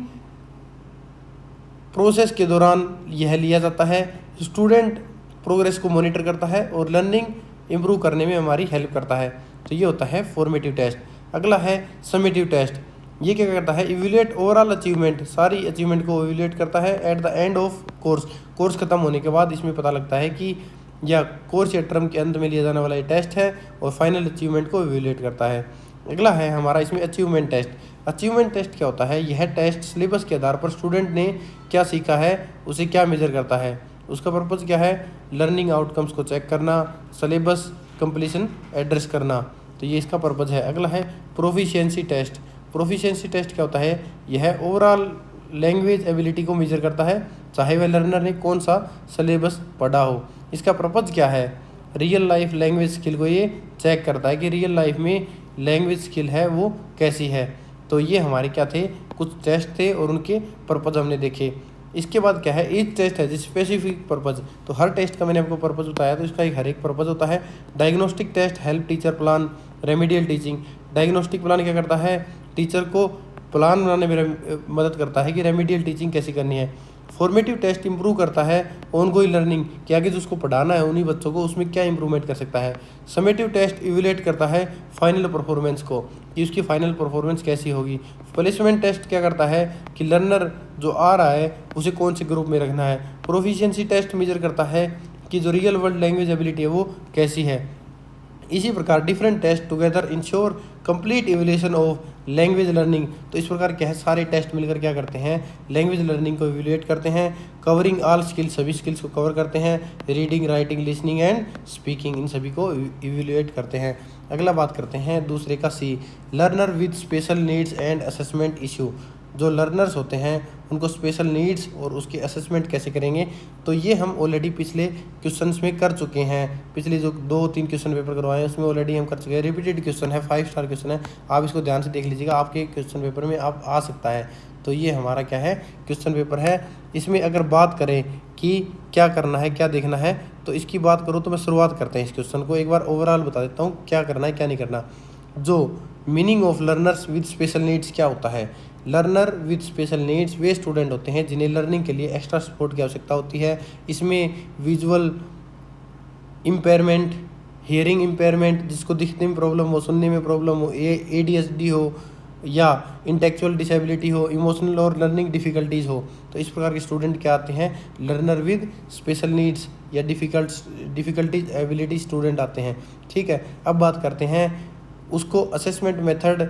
प्रोसेस के दौरान यह लिया जाता है, स्टूडेंट प्रोग्रेस को मॉनिटर करता है और लर्निंग इम्प्रूव करने में हमारी हेल्प करता है। तो ये होता है फॉर्मेटिव टेस्ट। अगला है समेटिव टेस्ट। ये क्या करता है, इवैल्यूएट ओवरऑल अचीवमेंट, सारी अचीवमेंट को इवैल्यूएट करता है at the end of course, course खत्म होने के बाद इसमें पता लगता है कि या कोर्स या टर्म के अंत में लिया जाने वाला ये टेस्ट है और फाइनल अचीवमेंट को इवैल्यूएट करता है। अगला है हमारा इसमें अचीवमेंट टेस्ट। अचीवमेंट टेस्ट क्या होता है, यह टेस्ट सिलेबस के आधार पर स्टूडेंट ने क्या सीखा है उसे क्या मेजर करता है। उसका पर्पज़ क्या है, लर्निंग आउटकम्स को चेक करना, सिलेबस कंप्लीशन एड्रेस करना, तो ये इसका पर्पज़ है। अगला है प्रोफिशिएंसी टेस्ट। प्रोफिशिएंसी टेस्ट क्या होता है, यह ओवरऑल लैंग्वेज एबिलिटी को मेजर करता है, चाहे वह लर्नर ने कौन सा सिलेबस पढ़ा हो। इसका पर्पज़ क्या है, रियल लाइफ लैंग्वेज स्किल को ये चेक करता है कि रियल लाइफ में लैंग्वेज स्किल है वो कैसी है। तो ये हमारे क्या थे, कुछ टेस्ट थे और उनके पर्पज़ हमने देखे। इसके बाद क्या है, ईच टेस्ट है स्पेसिफिक पर्पज़, तो हर टेस्ट का मैंने आपको पर्पज़ बताया, तो इसका एक हर एक पर्पज़ होता है। Diagnostic test help teacher plan remedial teaching. Diagnostic plan क्या करता है, टीचर को प्लान बनाने में मदद करता है कि रेमेडियल टीचिंग कैसी करनी है। फॉर्मेटिव टेस्ट इंप्रूव करता है ऑनगोइंग लर्निंग, कि आगे जो उसको पढ़ाना है उन्हीं बच्चों को उसमें क्या इंप्रूवमेंट कर सकता है। समेटिव टेस्ट इवैल्यूएट करता है फाइनल परफॉर्मेंस को, कि उसकी फाइनल परफॉर्मेंस कैसी होगी। प्लेसमेंट टेस्ट क्या करता है कि लर्नर जो आ रहा है उसे कौन से ग्रुप में रखना है। प्रोफिशिएंसी टेस्ट मेजर करता है कि जो रियल वर्ल्ड लैंग्वेज एबिलिटी है वो कैसी है। इसी प्रकार different test together ensure complete evaluation of language learning. तो इस प्रकार क्या है, सारे टेस्ट मिलकर क्या करते हैं, लैंग्वेज लर्निंग को इवैल्यूएट करते हैं। कवरिंग ऑल स्किल्स, सभी स्किल्स को कवर करते हैं। Reading, writing, listening and speaking, इन सभी को इवैल्यूएट करते हैं। अगला बात करते हैं दूसरे का C, learner with special needs and assessment issue. जो लर्नर्स होते हैं उनको स्पेशल नीड्स और उसके असेसमेंट कैसे करेंगे, तो ये हम ऑलरेडी पिछले क्वेश्चंस में कर चुके हैं। पिछले जो 2-3 क्वेश्चन पेपर करवाए हैं उसमें ऑलरेडी हम कर चुके हैं। रिपीटेड क्वेश्चन है, 5 स्टार क्वेश्चन है, आप इसको ध्यान से देख लीजिएगा, आपके क्वेश्चन पेपर में आप आ सकता है। तो ये हमारा क्या है, क्वेश्चन पेपर है। इसमें अगर बात करें कि क्या करना है, क्या देखना है, तो इसकी बात करूँ तो मैं शुरुआत करते हैं इस क्वेश्चन को, एक बार ओवरऑल बता देता हूँ क्या करना है क्या नहीं करना। जो meaning of learners with special needs क्या होता है, learner with special needs way student होते हैं जिन्हें लर्निंग के लिए एक्स्ट्रा सपोर्ट की आवश्यकता होती है। इसमें विजुअल इम्पेयरमेंट, हियरिंग इम्पेयरमेंट, जिसको दिखने में प्रॉब्लम हो, सुनने में प्रॉब्लम हो, ADHD हो या इंटेलेक्चुअल डिसेबिलिटी हो, इमोशनल और लर्निंग डिफ़िकल्टीज़ हो, तो इस प्रकार के स्टूडेंट क्या आते हैं, लर्नर विद स्पेशल नीड्स या डिफ़िकल्टीज एबिलिटी स्टूडेंट आते हैं। ठीक है, अब बात करते हैं उसको assessment method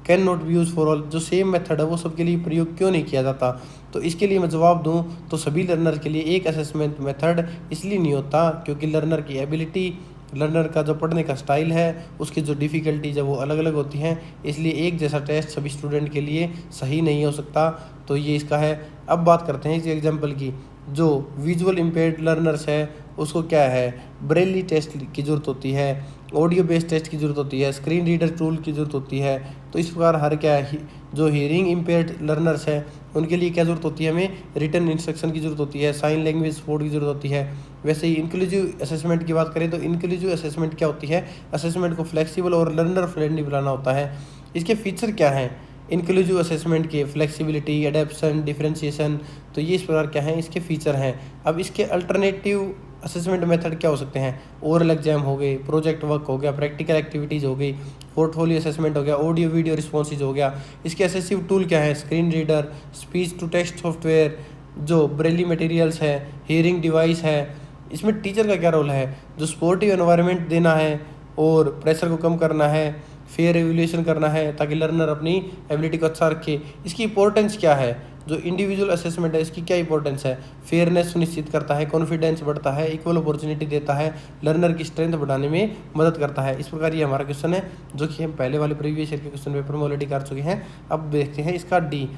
can not be use for all, जो सेम मेथड है वो सबके लिए प्रयोग क्यों नहीं किया जाता। तो इसके लिए मैं जवाब दूं तो सभी लर्नर के लिए एक असेसमेंट मेथड इसलिए नहीं होता क्योंकि लर्नर की एबिलिटी, लर्नर का जो पढ़ने का स्टाइल है, उसकी जो डिफ़िकल्टीज है वो अलग अलग होती हैं, इसलिए एक जैसा टेस्ट सभी स्टूडेंट के लिए सही नहीं हो सकता। तो ये इसका है। अब बात करते हैं इस एग्जाम्पल की, जो विजुअल इम्पेयर्ड लर्नर्स है उसको क्या है, ब्रेली टेस्ट की ज़रूरत होती है, ऑडियो बेस्ड टेस्ट की ज़रूरत होती है, स्क्रीन रीडर टूल की ज़रूरत होती है। तो इस प्रकार हर क्या है, जो हियरिंग इम्पेयर्ड लर्नर्स हैं उनके लिए क्या ज़रूरत होती है, हमें रिटन इंस्ट्रक्शन की ज़रूरत होती है, साइन लैंग्वेज सपोर्ट की ज़रूरत होती है। वैसे ही इंक्लूसिव असेसमेंट की बात करें तो इंक्लूसिव असेसमेंट क्या होती है, असेसमेंट को फ्लेक्सिबल और लर्नर फ्रेंडली बनाना होता है। इसके फीचर क्या हैं इंक्लूसिव असेसमेंट के, फ्लेक्सिबिलिटी, एडेप्शन, डिफरेंशिएशन, तो ये इस प्रकार क्या हैं इसके फीचर हैं। अब इसके अल्टरनेटिव असेसमेंट मेथड क्या हो सकते हैं, ओरल एग्जाम हो गए, प्रोजेक्ट वर्क हो गया, प्रैक्टिकल एक्टिविटीज़ हो गई, पोर्टफोलियो असेसमेंट हो गया, ऑडियो वीडियो रिस्पॉन्सेज हो गया। इसके असेसिव टूल क्या है, screen reader, speech to text software, जो ब्रेली मटेरियल्स है, हियरिंग डिवाइस है। इसमें टीचर का क्या रोल है, जो सपोर्टिव एनवायरनमेंट देना है और प्रेशर को कम करना है, फेयर एवेल्यूएशन करना है ताकि लर्नर अपनी एबिलिटी को अच्छा रखे। इसकी इंपॉर्टेंस क्या है, जो इंडिविजुअल असेसमेंट है इसकी क्या इंपॉर्टेंस है, फेयरनेस सुनिश्चित करता है, कॉन्फिडेंस बढ़ता है, इक्वल अपॉर्चुनिटी देता है, लर्नर की स्ट्रेंथ बढ़ाने में मदद करता है। इस प्रकार ये हमारा क्वेश्चन है जो कि हम पहले वाले प्रीवियस ईयर के क्वेश्चन पेपर में ऑलरेडी कर चुके हैं। अब देखते हैं इसका D,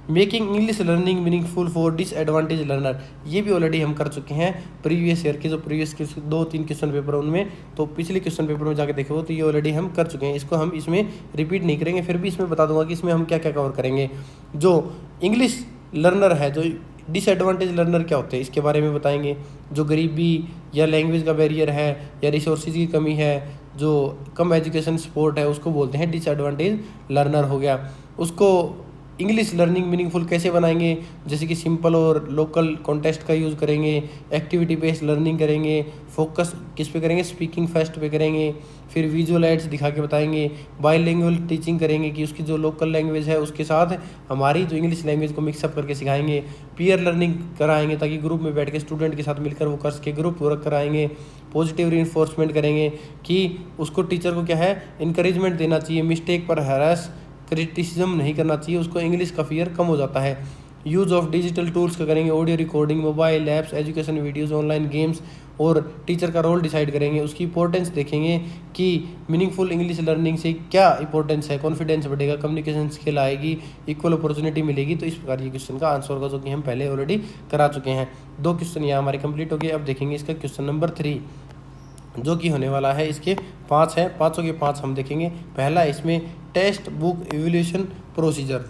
making English learning meaningful for disadvantage learner, ये भी ऑलरेडी हम कर चुके हैं प्रीवियस ईयर के, जो प्रीवियस 2-3 क्वेश्चन पेपर उनमें, तो पिछले क्वेश्चन पेपर में जाके देखो तो ये ऑलरेडी हम कर चुके हैं, इसको हम इसमें रिपीट नहीं करेंगे। फिर भी इसमें बता दूंगा कि इसमें हम क्या क्या कवर करेंगे। जो इंग्लिश लर्नर है, जो डिसएडवांटेज लर्नर क्या होते हैं इसके बारे में बताएंगे। जो गरीबी या लैंग्वेज का बैरियर है या रिसोर्सेज की कमी है, जो कम एजुकेशन सपोर्ट है, उसको बोलते हैं डिसएडवांटेज लर्नर हो गया। उसको इंग्लिश लर्निंग मीनिंगफुल कैसे बनाएंगे, जैसे कि सिंपल और लोकल कॉन्टेक्स्ट का यूज़ करेंगे, एक्टिविटी बेस्ड लर्निंग करेंगे, फोकस किस पे करेंगे, स्पीकिंग फास्ट पे करेंगे, फिर विजुअल एड्स दिखा के बताएंगे, बाईलिंगुअल टीचिंग करेंगे कि उसकी जो लोकल लैंग्वेज है उसके साथ हमारी जो इंग्लिश लैंग्वेज को मिक्सअप करके सिखाएंगे, पीयर लर्निंग कराएंगे ताकि ग्रुप में बैठ के स्टूडेंट के साथ मिलकर वो कर सके, ग्रुप वर्क कराएंगे, पॉजिटिव रीइंफोर्समेंट करेंगे कि उसको टीचर को क्या है इंकरेजमेंट देना चाहिए, मिस्टेक पर हैरास क्रिटिसिज्म नहीं करना चाहिए, उसको इंग्लिश का फियर कम हो जाता है। यूज़ ऑफ डिजिटल टूल्स का करेंगे, audio recording, mobile apps, education videos, online games, और टीचर का रोल डिसाइड करेंगे, उसकी इंपॉर्टेंस देखेंगे कि मीनिंगफुल इंग्लिश लर्निंग से क्या इंपॉर्टेंस है, कॉन्फिडेंस बढ़ेगा, कम्युनिकेशन स्किल आएगी, इक्वल अपॉर्चुनिटी मिलेगी। तो इस प्रकार ये क्वेश्चन का आंसर होगा जो कि हम पहले ऑलरेडी करा चुके हैं। 2 क्वेश्चन यहाँ हमारे कंप्लीट हो गए। अब देखेंगे इसका क्वेश्चन नंबर 3 जो कि होने वाला है, इसके 5 है, 5 के 5 हम देखेंगे। पहला इसमें टेक्स्ट बुक इवैल्यूएशन प्रोसीजर।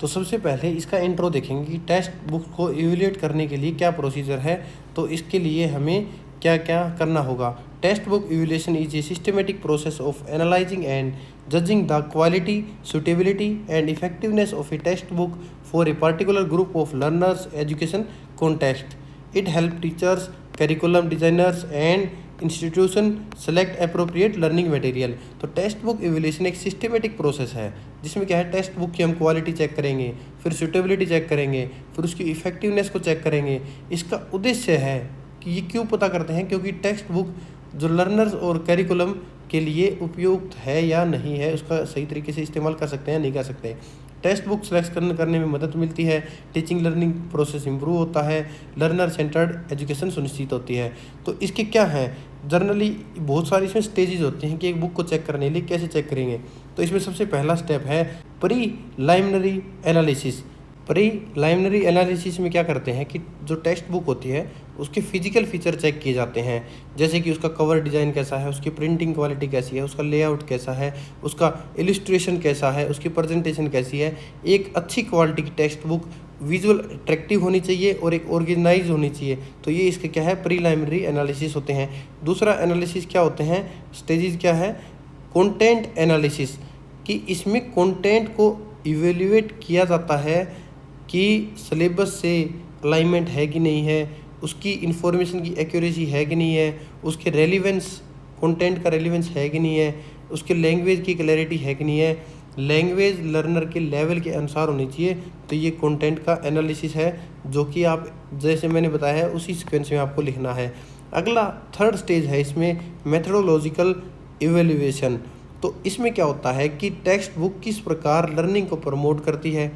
तो सबसे पहले इसका इंट्रो देखेंगे कि टेक्स्ट बुक को इवैल्यूएट करने के लिए क्या प्रोसीजर है, तो इसके लिए हमें क्या क्या करना होगा। Text book evaluation is a systematic process of analysing and judging the quality, suitability and effectiveness of A text book for a particular group of learners education context. It help teachers, curriculum designers and institution select appropriate learning material. तो टेक्स्ट बुक इवैल्यूएशन एक सिस्टमेटिक प्रोसेस है जिसमें क्या है, टेक्स्ट बुक की हम क्वालिटी चेक करेंगे, फिर सूटेबिलिटी चेक करेंगे, फिर उसकी इफेक्टिवनेस को चेक करेंगे। इसका उद्देश्य है कि ये क्यों पता करते हैं, क्योंकि टेक्स्ट बुक जो लर्नर्स और करिकुलम के लिए उपयुक्त है या नहीं है, उसका सही तरीके से इस्तेमाल कर सकते हैं या नहीं कर सकते। टेक्स्ट बुक सेलेक्ट करने में मदद मिलती है, टीचिंग लर्निंग प्रोसेस इंप्रूव होता है, लर्नर सेंटर्ड एजुकेशन सुनिश्चित होती है। तो इसके क्या हैं, जनरली बहुत सारी इसमें स्टेजेस होती हैं कि एक बुक को चेक करने के लिए कैसे चेक करेंगे। तो इसमें सबसे पहला स्टेप है प्रीलिमिनरी एनालिसिस। प्रीलिमिनरी एनालिसिस में क्या करते हैं कि जो टेक्स्ट बुक होती है उसके फिजिकल फीचर चेक किए जाते हैं, जैसे कि उसका कवर डिज़ाइन कैसा है, उसकी प्रिंटिंग क्वालिटी कैसी है, उसका लेआउट कैसा है, उसका इलिस्ट्रेशन कैसा है, उसकी प्रेजेंटेशन कैसी है। एक अच्छी क्वालिटी की टेक्स्ट बुक विजुअल अट्रैक्टिव होनी चाहिए और एक ऑर्गेनाइज होनी चाहिए। तो ये इसके क्या है, प्रीलिमिनरी एनालिसिस होते हैं। दूसरा एनालिसिस क्या होते हैं, स्टेजेस क्या है, कंटेंट एनालिसिस, कि इसमें कंटेंट को इवेल्युएट किया जाता है कि सिलेबस से अलाइनमेंट है कि नहीं है, उसकी इंफॉर्मेशन की एक्यूरेसी है कि नहीं है, उसके रेलिवेंस, कंटेंट का रेलिवेंस है कि नहीं है, उसके लैंग्वेज की क्लैरिटी है कि नहीं है, लैंग्वेज लर्नर के लेवल के अनुसार होनी चाहिए। तो ये कंटेंट का एनालिसिस है जो कि आप जैसे मैंने बताया है उसी सीक्वेंस में आपको लिखना है। अगला 3rd स्टेज है इसमें मेथोडोलॉजिकल इवैल्यूएशन। तो इसमें क्या होता है कि टेक्स्ट बुक किस प्रकार लर्निंग को प्रमोट करती है,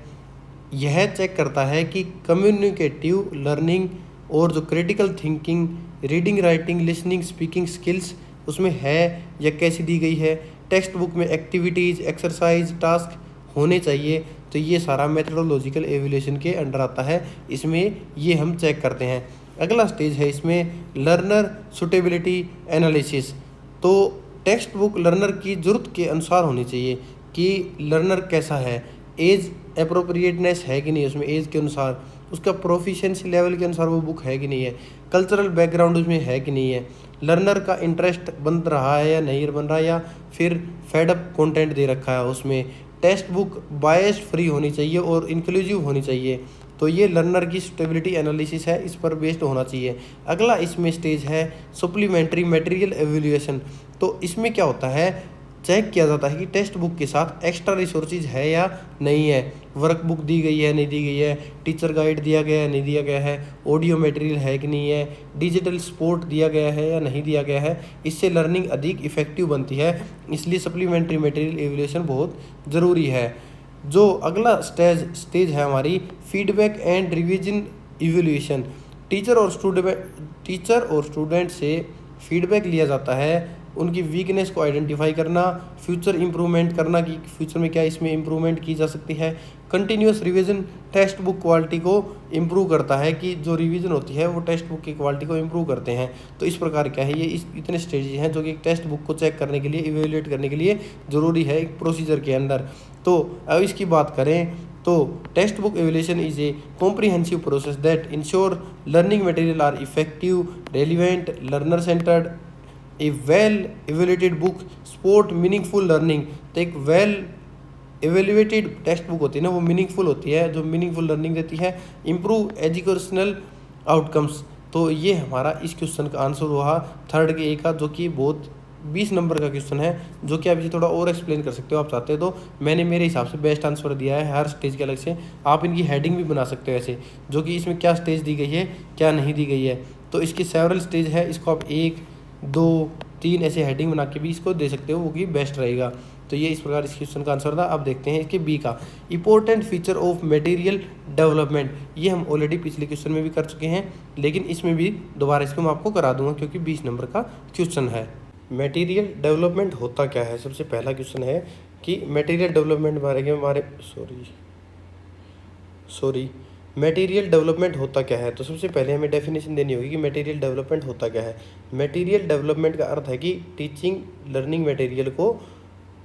यह चेक करता है कि कम्युनिकेटिव लर्निंग और जो critical thinking, reading, writing, listening, speaking skills उसमें है या कैसी दी गई है। टेक्स्ट बुक में एक्टिविटीज़, एक्सरसाइज, टास्क होने चाहिए। तो ये सारा मेथोडोलॉजिकल इवैल्यूएशन के अंडर आता है, इसमें ये हम चेक करते हैं। अगला स्टेज है इसमें लर्नर सूटेबिलिटी एनालिसिस। तो टेक्स्ट बुक लर्नर की ज़रूरत के अनुसार होनी चाहिए कि लर्नर कैसा है, एज अप्रोप्रिएटनेस है कि नहीं, उसमें एज के अनुसार, उसका प्रोफिशिएंसी लेवल के अनुसार वो बुक है कि नहीं है, कल्चरल बैकग्राउंड उसमें है कि नहीं है, लर्नर का इंटरेस्ट बन रहा है या नहीं बन रहा है, या फिर फेडअप कंटेंट दे रखा है उसमें। टेक्स्ट बुक बायस फ्री होनी चाहिए और इंक्लूसिव होनी चाहिए। तो ये लर्नर की स्टेबिलिटी एनालिसिस है, इस पर बेस्ड होना चाहिए। अगला इसमें स्टेज है सप्लीमेंट्री मटेरियल एवेल्यूएशन। तो इसमें क्या होता है, चेक किया जाता है कि टेक्स्ट बुक के साथ एक्स्ट्रा रिसोर्सेज है या नहीं है, वर्क बुक दी गई है नहीं दी गई है, टीचर गाइड दिया गया है नहीं दिया गया है, ऑडियो मटेरियल है कि नहीं है, डिजिटल सपोर्ट दिया गया है या नहीं दिया गया है। इससे लर्निंग अधिक इफेक्टिव बनती है, इसलिए सप्लीमेंट्री मटेरियल एवेल्यूएशन बहुत ज़रूरी है। जो अगला स्टेज है हमारी feedback and revision evaluation. Teacher और स्टूडेंट से फीडबैक लिया जाता है, उनकी वीकनेस को आइडेंटिफाई करना, फ्यूचर इंप्रूवमेंट करना कि फ्यूचर में क्या इसमें इंप्रूवमेंट की जा सकती है। Continuous revision text book quality को इम्प्रूव करता है, कि जो रिवीजन होती है वो टेक्स्ट बुक की क्वालिटी को इम्प्रूव करते हैं। तो इस प्रकार क्या है, ये इतने स्टेजेस हैं जो कि टेक्स्ट बुक को चेक करने के लिए, इवेल्युएट करने के लिए ज़रूरी है एक प्रोसीजर के अंदर। तो अब इसकी बात करें तो text book evaluation is a comprehensive process that ensure learning material are effective, relevant, learner centred. A well evaluated book support meaningful learning. तो एक वेल एवेल्युएटेड टेक्स्ट बुक होती है ना वो मीनिंगफुल होती है, जो मीनिंगफुल लर्निंग देती है, इम्प्रूव एजुकेशनल आउटकम्स। तो ये हमारा इस क्वेश्चन का आंसर हुआ थर्ड के ए का, जो कि बहुत 20 नंबर का क्वेश्चन है, जो कि आप इसे थोड़ा और एक्सप्लेन कर सकते हो आप चाहते हो तो। मैंने मेरे हिसाब से बेस्ट आंसर दिया है, हर स्टेज के अलग से आप इनकी हेडिंग भी बना सकते हो ऐसे, जो कि इसमें क्या स्टेज दी गई है क्या नहीं दी गई है। तो इसकी सेवरल स्टेज है, इसको आप 1 2 3 ऐसे हेडिंग बना के भी इसको दे सकते हो, वो कि बेस्ट रहेगा। तो ये इस प्रकार इस क्वेश्चन का आंसर था। अब देखते हैं इसके बी का, important feature of material development. ये हम ऑलरेडी पिछले क्वेश्चन में भी कर चुके हैं, लेकिन इसमें भी दोबारा इसको मैं आपको करा दूंगा क्योंकि 20 नंबर का क्वेश्चन है। मटेरियल डेवलपमेंट होता क्या है, सबसे पहला क्वेश्चन है कि मटेरियल डेवलपमेंट बारे में हमारे मटेरियल डेवलपमेंट होता क्या है। तो सबसे पहले हमें डेफिनेशन देनी होगी कि मटेरियल डेवलपमेंट होता क्या है। मटेरियल डेवलपमेंट का अर्थ है कि टीचिंग लर्निंग मटेरियल को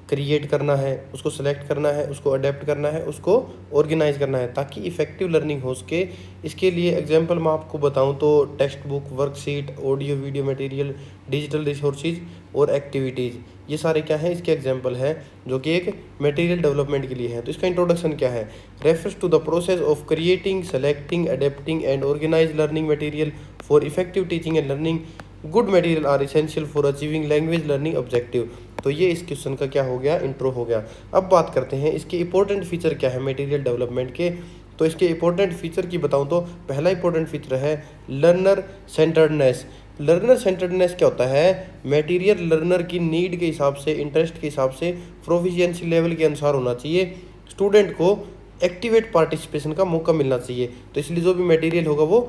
क्रिएट करना है, उसको सेलेक्ट करना है, उसको अडेप्ट करना है, उसको ऑर्गेनाइज करना है ताकि इफेक्टिव लर्निंग हो सके। इसके लिए एग्जांपल मैं आपको बताऊं तो text book, worksheet, audio video material, digital resources और एक्टिविटीज़, ये सारे क्या है इसके एग्जांपल हैं जो कि एक मटेरियल डेवलपमेंट के लिए है। तो इसका इंट्रोडक्शन क्या है, refers to the process of creating, selecting, adapting and organise learning material for effective teaching and learning. Good material are essential for achieving language learning objective. तो ये इस क्वेश्चन का क्या हो गया, इंट्रो हो गया। अब बात करते हैं इसके इंपॉर्टेंट फीचर क्या है मटेरियल डेवलपमेंट के। तो इसके इंपॉर्टेंट फीचर की बताऊं तो पहला इंपॉर्टेंट फीचर है लर्नर सेंटर्डनेस। लर्नर सेंटर्डनेस क्या होता है, मटेरियल लर्नर की नीड के हिसाब से, इंटरेस्ट के हिसाब से, प्रोफिशिएंसी लेवल के अनुसार होना चाहिए। स्टूडेंट को एक्टिवेट पार्टिसिपेशन का मौका मिलना चाहिए। तो इसलिए जो भी मटेरियल होगा वो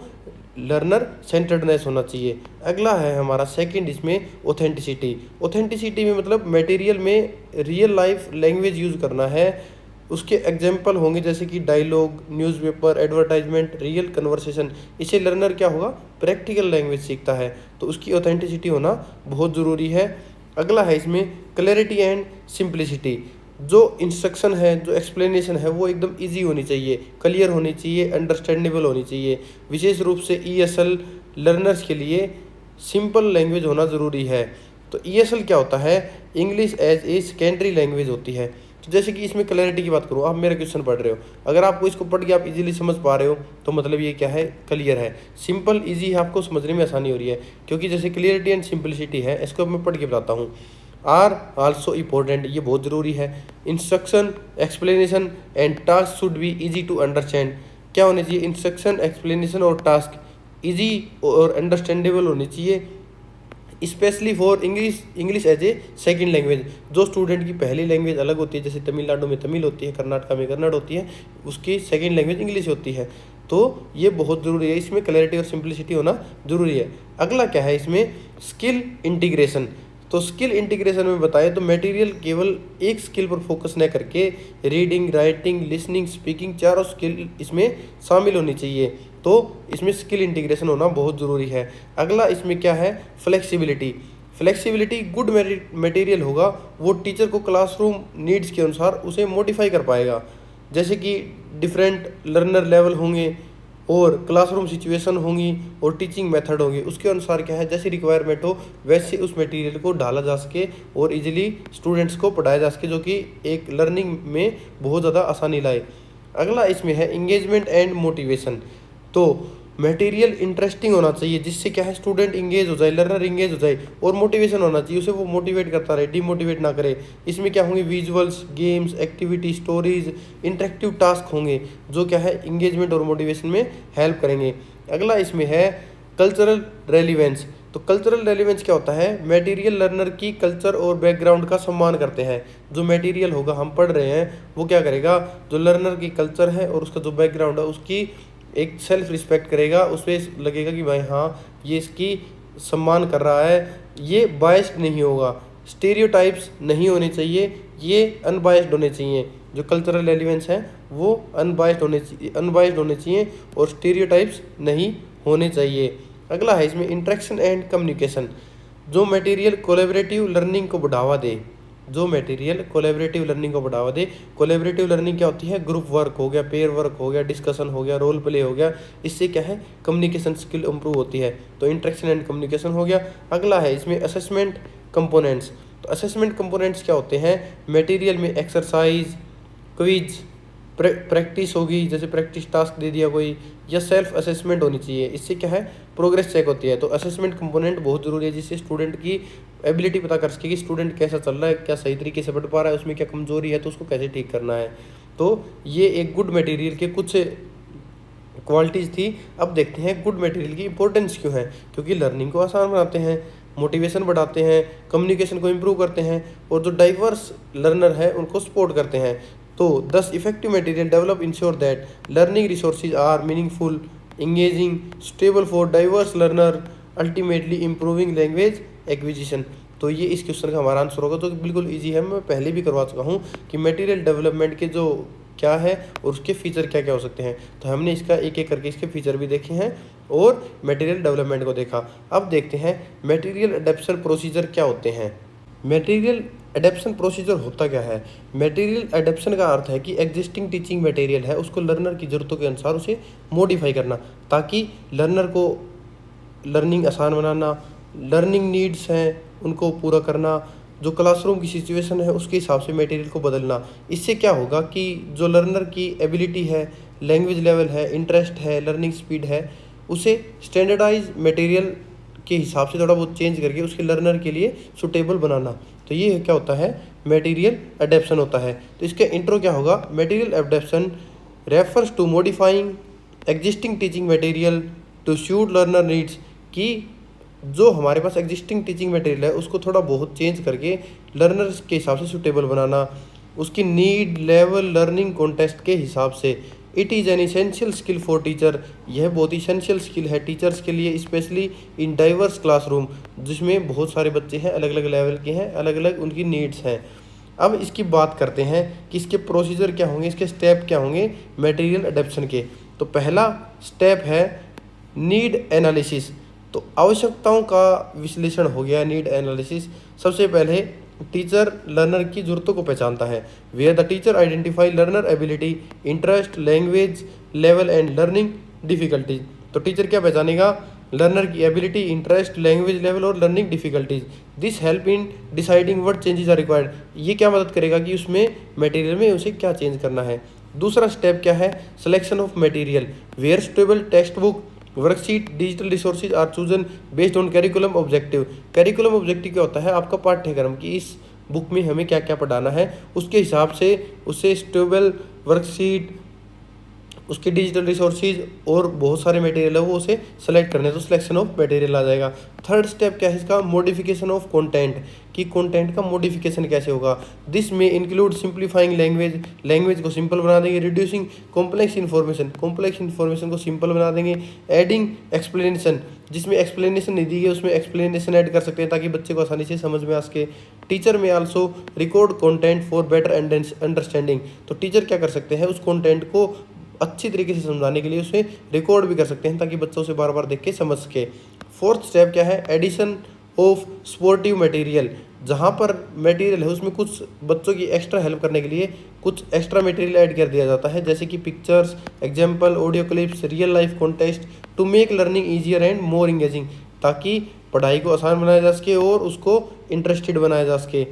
लर्नर सेंटर्डनेस होना चाहिए। अगला है हमारा सेकंड इसमें ऑथेंटिसिटी। ऑथेंटिसिटी में मतलब मटेरियल में रियल लाइफ लैंग्वेज यूज़ करना है। उसके एग्जाम्पल होंगे जैसे कि dialogue, newspaper, advertisement, real conversation. इससे लर्नर क्या होगा, प्रैक्टिकल लैंग्वेज सीखता है, तो उसकी ऑथेंटिसिटी होना बहुत ज़रूरी है। अगला है इसमें क्लैरिटी एंड सिंप्लिसिटी। जो इंस्ट्रक्शन है, जो एक्सप्लेनेशन है वो एकदम इजी होनी चाहिए, क्लियर होनी चाहिए, अंडरस्टैंडेबल होनी चाहिए। विशेष रूप से ईएसएल लर्नर्स के लिए सिंपल लैंग्वेज होना ज़रूरी है। तो ईएसएल क्या होता है, English as a secondary language होती है। तो जैसे कि इसमें क्लैरिटी की बात करूँ, आप मेरा क्वेश्चन पढ़ रहे हो, अगर आपको इसको पढ़ के आप इजीली समझ पा रहे हो तो मतलब ये क्या है, क्लियर है। सिंपल ईजी है, आपको समझने में आसानी हो रही है, क्योंकि जैसे क्लियरिटी एंड सिंपलिसिटी है, इसको मैं पढ़ के बताता हूँ। आर आल्सो इम्पोर्टेंट, ये बहुत ज़रूरी है। Instruction, explanation and task should be easy to understand. क्या होने चाहिए, इंस्ट्रक्शन, एक्सप्लेनेशन और टास्क इजी और अंडरस्टैंडेबल होनी चाहिए, specially for English as a second language. जो स्टूडेंट की पहली लैंग्वेज अलग होती है, जैसे तमिलनाडु में तमिल होती है, कर्नाटका में कन्नड़ होती है, उसकी सेकेंड लैंग्वेज इंग्लिश होती है। तो ये बहुत ज़रूरी है, इसमें क्लैरिटी और सिंप्लिसिटी होना ज़रूरी है। अगला क्या है इसमें, स्किल इंटीग्रेशन। तो स्किल इंटीग्रेशन में बताएं तो मटेरियल केवल एक स्किल पर फोकस न करके रीडिंग, राइटिंग, लिसनिंग, स्पीकिंग, चारों स्किल इसमें शामिल होनी चाहिए। तो इसमें स्किल इंटीग्रेशन होना बहुत ज़रूरी है। अगला इसमें क्या है, फ्लेक्सिबिलिटी। फ्लेक्सिबिलिटी, गुड मटेरियल होगा वो टीचर को क्लासरूम नीड्स के अनुसार उसे मॉडिफाई कर पाएगा। जैसे कि डिफरेंट लर्नर लेवल होंगे और क्लासरूम सिचुएशन होंगी और टीचिंग मेथड होंगे, उसके अनुसार क्या है, जैसी रिक्वायरमेंट हो वैसे उस मटेरियल को ढाला जा सके और इजीली स्टूडेंट्स को पढ़ाया जा सके, जो कि एक लर्निंग में बहुत ज़्यादा आसानी लाए। अगला इसमें है इंगेजमेंट एंड मोटिवेशन। तो मटेरियल इंटरेस्टिंग होना चाहिए, जिससे क्या है, स्टूडेंट इंगेज हो जाए, लर्नर इंगेज हो जाए, और मोटिवेशन होना चाहिए, उसे वो मोटिवेट करता रहे, डिमोटिवेट ना करे। इसमें क्या होंगे, visuals, games, activity, stories, interactive task होंगे, जो क्या है इंगेजमेंट और मोटिवेशन में हेल्प करेंगे। अगला इसमें है कल्चरल रेलिवेंस। तो कल्चरल रेलिवेंस क्या होता है, मटेरियल लर्नर की कल्चर और बैकग्राउंड का सम्मान करते हैं। जो मटेरियल होगा हम पढ़ रहे हैं वो क्या करेगा, जो लर्नर की कल्चर है और उसका जो बैकग्राउंड है उसकी एक सेल्फ रिस्पेक्ट करेगा, उसमें लगेगा कि भाई हाँ ये इसकी सम्मान कर रहा है, ये बायस्ड नहीं होगा, स्टीरियोटाइप्स नहीं होने चाहिए, ये अनबायस्ड होने चाहिए। जो कल्चरल एलिमेंट्स हैं वो अनबायस्ड होने चाहिए और स्टीरियोटाइप्स नहीं होने चाहिए। अगला है इसमें इंटरेक्शन एंड कम्युनिकेशन। जो मटेरियल कोलैबोरेटिव लर्निंग को बढ़ावा दे, जो मटेरियल कोलैबोरेटिव लर्निंग को बढ़ावा दे। कोलैबोरेटिव लर्निंग क्या होती है, ग्रुप वर्क हो गया, पेयर वर्क हो गया, डिस्कशन हो गया, रोल प्ले हो गया, इससे क्या है कम्युनिकेशन स्किल इंप्रूव होती है। तो इंटरेक्शन एंड कम्युनिकेशन हो गया। अगला है इसमें असेसमेंट कंपोनेंट्स। तो असेसमेंट कंपोनेंट्स क्या होते हैं, मटेरियल में एक्सरसाइज, क्विज, प्रैक्टिस होगी, जैसे प्रैक्टिस टास्क दे दिया कोई, या सेल्फ असेसमेंट होनी चाहिए। इससे क्या है, प्रोग्रेस चेक होती है। तो असेसमेंट कंपोनेंट बहुत ज़रूरी है, जिससे स्टूडेंट की एबिलिटी पता कर सके कि स्टूडेंट कैसा चल रहा है, क्या सही तरीके से पढ़ पा रहा है, उसमें क्या कमजोरी है, तो उसको कैसे ठीक करना है। तो ये एक गुड मटेरियल के कुछ क्वालिटीज़ थी। अब देखते हैं गुड मटेरियल की इंपॉर्टेंस क्यों है। क्योंकि लर्निंग को आसान बनाते हैं, मोटिवेशन बढ़ाते हैं, कम्युनिकेशन को इम्प्रूव करते हैं, और जो डाइवर्स लर्नर है उनको सपोर्ट करते हैं। तो 10 effective material develop ensure that learning resources are meaningful, engaging, stable for diverse learner, ultimately improving language acquisition. तो ये इस क्वेश्चन का हमारा आंसर होगा, जो कि बिल्कुल ईजी है। मैं पहले भी करवा चुका हूँ कि मटेरियल डेवलपमेंट के जो क्या है और उसके फीचर क्या क्या हो सकते हैं। तो हमने इसका एक एक करके इसके फीचर भी देखे हैं और मटेरियल डेवलपमेंट को देखा। अब देखते हैं मटेरियल एडेप्शन प्रोसीजर क्या होते हैं। मटेरियल एडेप्शन प्रोसीजर होता क्या है। मटेरियल एडेप्शन का अर्थ है कि एग्जिस्टिंग टीचिंग मटेरियल है उसको लर्नर की ज़रूरतों के अनुसार उसे मॉडिफाई करना, ताकि लर्नर को लर्निंग आसान बनाना, लर्निंग नीड्स हैं उनको पूरा करना, जो क्लासरूम की सिचुएशन है उसके हिसाब से मटेरियल को बदलना। इससे क्या होगा कि जो लर्नर की एबिलिटी है, लैंग्वेज लेवल है, इंटरेस्ट है, लर्निंग स्पीड है, उसे स्टैंडर्डाइज मटेरियल के हिसाब से थोड़ा बहुत चेंज करके उसके लर्नर के लिए सुटेबल बनाना। तो ये क्या होता है, मटेरियल एडेप्शन होता है। तो इसका इंट्रो क्या होगा, material adaptation refers to modifying existing teaching material to suit learner needs, कि जो हमारे पास एग्जिस्टिंग टीचिंग मटेरियल है उसको थोड़ा बहुत चेंज करके लर्नर्स के हिसाब से सूटेबल बनाना, उसकी नीड लेवल लर्निंग कॉन्टेक्स्ट के हिसाब से। It is an essential skill for teacher, यह बहुत इसेंशियल स्किल है टीचर्स के लिए, स्पेशली इन डाइवर्स क्लासरूम, जिसमें बहुत सारे बच्चे हैं, अलग अलग लेवल के हैं, अलग अलग उनकी नीड्स हैं। अब इसकी बात करते हैं कि इसके प्रोसीजर क्या होंगे, इसके स्टेप क्या होंगे मटेरियल एडेप्शन के। तो पहला स्टेप है नीड एनालिसिस। तो आवश्यकताओं का विश्लेषण हो गया, नीड एनालिसिस। सबसे पहले टीचर लर्नर की ज़रूरतों को पहचानता है, where the teacher identify learner ability, interest, language level and learning difficulties. तो टीचर क्या पहचानेगा, लर्नर की एबिलिटी, इंटरेस्ट, लैंग्वेज लेवल और learning difficulties. This help in deciding what changes are required, ये क्या मदद करेगा कि उसमें मटेरियल में उसे क्या चेंज करना है। दूसरा स्टेप क्या है, selection of material, where suitable text book, worksheet, digital resources are chosen based on curriculum objective. Curriculum objective क्या होता है, आपका पाठ्यक्रम की इस बुक में हमें क्या क्या पढ़ाना है, उसके हिसाब से उसे स्टेबल वर्कशीट, उसके डिजिटल रिसोर्सेज और बहुत सारे मटेरियल है वो उसे सेलेक्ट करने, तो सिलेक्शन ऑफ मटेरियल आ जाएगा। थर्ड स्टेप क्या है इसका, मॉडिफिकेशन ऑफ कंटेंट, कि कंटेंट का मॉडिफिकेशन कैसे होगा। दिस में इंक्लूड सिंप्लीफाइंग लैंग्वेज, लैंग्वेज को सिंपल बना देंगे, reducing complex information, complex information को सिंपल बना देंगे, एडिंग एक्सप्लेनेशन, जिसमें एक्सप्लेनेशन नहीं दी गई उसमें एक्सप्लेनेशन ऐड कर सकते हैं ताकि बच्चे को आसानी से समझ में आ सके। टीचर में also record content for better understanding, तो टीचर क्या कर सकते हैं, उस कंटेंट को अच्छी तरीके से समझाने के लिए उसे रिकॉर्ड भी कर सकते हैं ताकि बच्चा उसे बार बार देख के समझ सके। फोर्थ स्टेप क्या है, एडिशन ऑफ सपोर्टिव मटेरियल, जहाँ पर मटेरियल है उसमें कुछ बच्चों की एक्स्ट्रा हेल्प करने के लिए कुछ एक्स्ट्रा मटेरियल ऐड कर दिया जाता है, जैसे कि pictures, example, audio clips, real life context, to make learning easier and more engaging, ताकि पढ़ाई को आसान बनाया जा सके और उसको इंटरेस्टेड बनाया जा सके।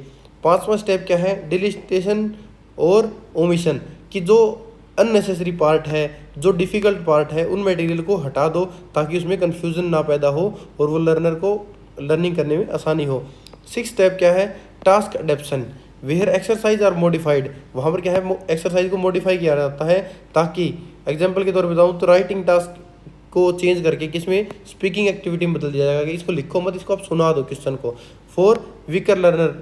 पांचवा स्टेप क्या है, डिलीटेशन और ओमिशन, कि जो अननेसेसरी पार्ट है, जो डिफ़िकल्ट पार्ट है, उन मटेरियल को हटा दो ताकि उसमें कन्फ्यूज़न ना पैदा हो और वो लर्नर को लर्निंग करने में आसानी हो। सिक्स स्टेप क्या है, task adaptation, where exercise are modified, वहाँ पर क्या है, एक्सरसाइज को मॉडिफाई किया जाता है ताकि एग्जाम्पल के तौर पर बताऊँ तो राइटिंग टास्क को चेंज करके किसमें स्पीकिंग एक्टिविटी में बदल दिया जाएगा कि इसको लिखो मत, इसको आप सुना दो क्वेश्चन को। फॉर वीकर लर्नर,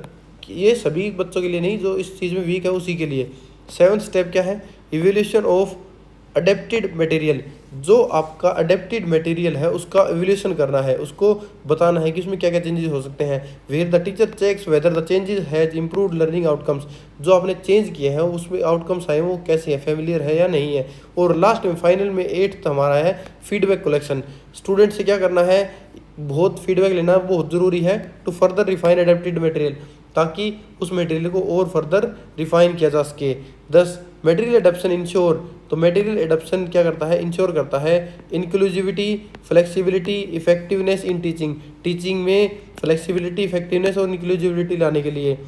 ये सभी बच्चों के लिए नहीं, जो इस चीज़ में वीक है उसी के लिए। सेवन्थ स्टेप क्या है, इवोल्यूशन ऑफ अडेप्टेड मटेरियल, जो आपका अडेप्टेड मटेरियल है उसका इवोल्यूशन करना है, उसको बताना है कि उसमें क्या क्या चेंजेस हो सकते हैं। Where the teacher checks whether the changes has improved learning outcomes, जो आपने चेंज किए हैं उसमें आउटकम्स आए वो कैसे हैं, फेमिलियर है या नहीं है। और लास्ट में फाइनल में एट्थ हमारा है फीडबैक कलेक्शन, स्टूडेंट से क्या करना है, बहुत फीडबैक लेना बहुत ज़रूरी है to further refine adapted material, ताकि उस मटेरियल को और फर्दर रिफाइन किया जा सके। 10 मटेरियल एडप्शन इंश्योर, तो मटेरियल एडप्शन क्या करता है, इंश्योर करता है inclusivity, flexibility, effectiveness in teaching, teaching में फ्लेक्सिबिलिटी, इफेक्टिवनेस और इंक्लूसिविटी लाने के लिए।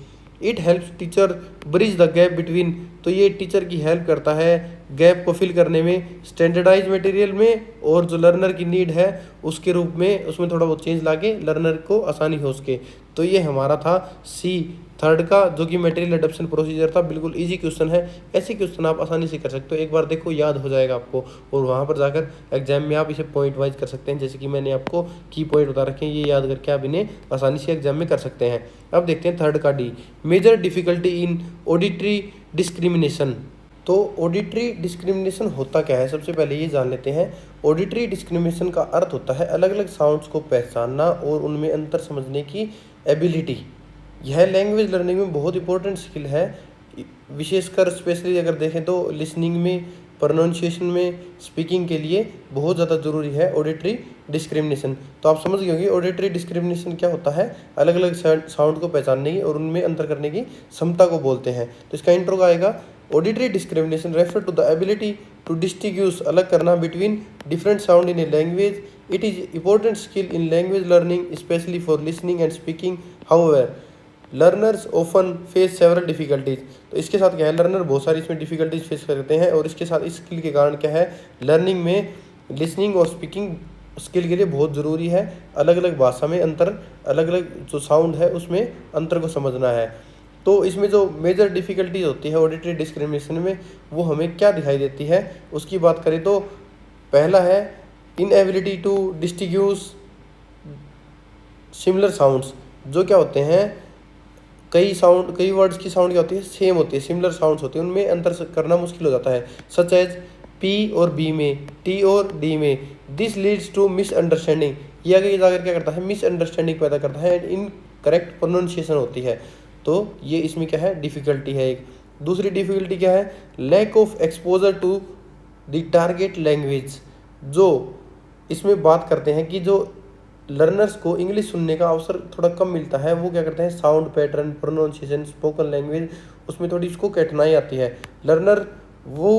It helps teacher bridge the gap between, तो ये टीचर की हेल्प करता है गैप को फिल करने में स्टैंडर्डाइज मटेरियल में, और जो लर्नर की नीड है उसके रूप में उसमें थोड़ा बहुत चेंज लाके लर्नर को आसानी हो सके। तो ये हमारा था सी थर्ड का, जो कि मटेरियल एडप्शन प्रोसीजर था। बिल्कुल इजी क्वेश्चन है, ऐसे क्वेश्चन आप आसानी से कर सकते हो, एक बार देखो याद हो जाएगा आपको, और वहाँ पर जाकर एग्जाम में आप इसे पॉइंट वाइज कर सकते हैं। जैसे कि मैंने आपको की पॉइंट बता रखे हैं, ये याद करके आप इन्हें आसानी से एग्जाम में कर सकते हैं। अब देखते हैं थर्ड का D, major difficulty in auditory discrimination. तो ऑडिटरी डिस्क्रिमिनेशन होता क्या है, सबसे पहले ये जान लेते हैं। ऑडिटरी डिस्क्रिमिनेशन का अर्थ होता है अलग अलग साउंड्स को पहचानना और उनमें अंतर समझने की एबिलिटी। यह लैंग्वेज लर्निंग में बहुत इंपॉर्टेंट स्किल है, विशेषकर स्पेशली अगर देखें तो लिसनिंग में, प्रोनाउंसिएशन में, स्पीकिंग के लिए बहुत ज़्यादा ज़रूरी है ऑडिटरी डिस्क्रिमिनेशन। तो आप समझ गए होंगे ऑडिटरी डिस्क्रिमिनेशन क्या होता है, अलग अलग साउंड को पहचानने की और उनमें अंतर करने की क्षमता को बोलते हैं। तो इसका इंट्रो का आएगा, auditory discrimination refer to the ability to distinguish, अलग करना between different sound in a language. It is important skill in language learning specially for listening and speaking. However learners often face several difficulties. तो इसके साथ क्या है, लर्नर बहुत सारी इसमें डिफिकल्टीज फेस करते हैं, और इसके साथ इस स्किल के कारण क्या है, लर्निंग में लिसनिंग और स्पीकिंग स्किल के लिए बहुत ज़रूरी है अलग अलग भाषा में अंतर, अलग अलग जो साउंड है उसमें अंतर को समझना है। तो इसमें जो मेजर डिफिकल्टीज होती है ऑडिटरी डिस्क्रिमिनेशन में, वो हमें क्या दिखाई देती है उसकी बात करें तो पहला है inability to distinguish similar sounds. जो क्या होते हैं, कई वर्ड्स की साउंड क्या होती है, सेम होती है, सिमिलर साउंड्स होती है, उनमें अंतर करना मुश्किल हो जाता है, सच एज पी और बी में, टी और डी में। दिस लीड्स टू मिसअंडरस्टैंडिंग, ये आगे जाकर क्या करता है, मिसअंडरस्टैंडिंग पैदा करता है, एंड इनकरेक्ट प्रोनाउंसिएशन होती है। तो ये इसमें क्या है, डिफिकल्टी है एक। दूसरी डिफिकल्टी क्या है, lack of exposure to the target language. जो इसमें बात करते हैं कि जो लर्नर्स को इंग्लिश सुनने का अवसर थोड़ा कम मिलता है, वो क्या करते हैं, sound pattern, pronunciation, spoken language, उसमें थोड़ी इसको कठिनाई आती है। लर्नर वो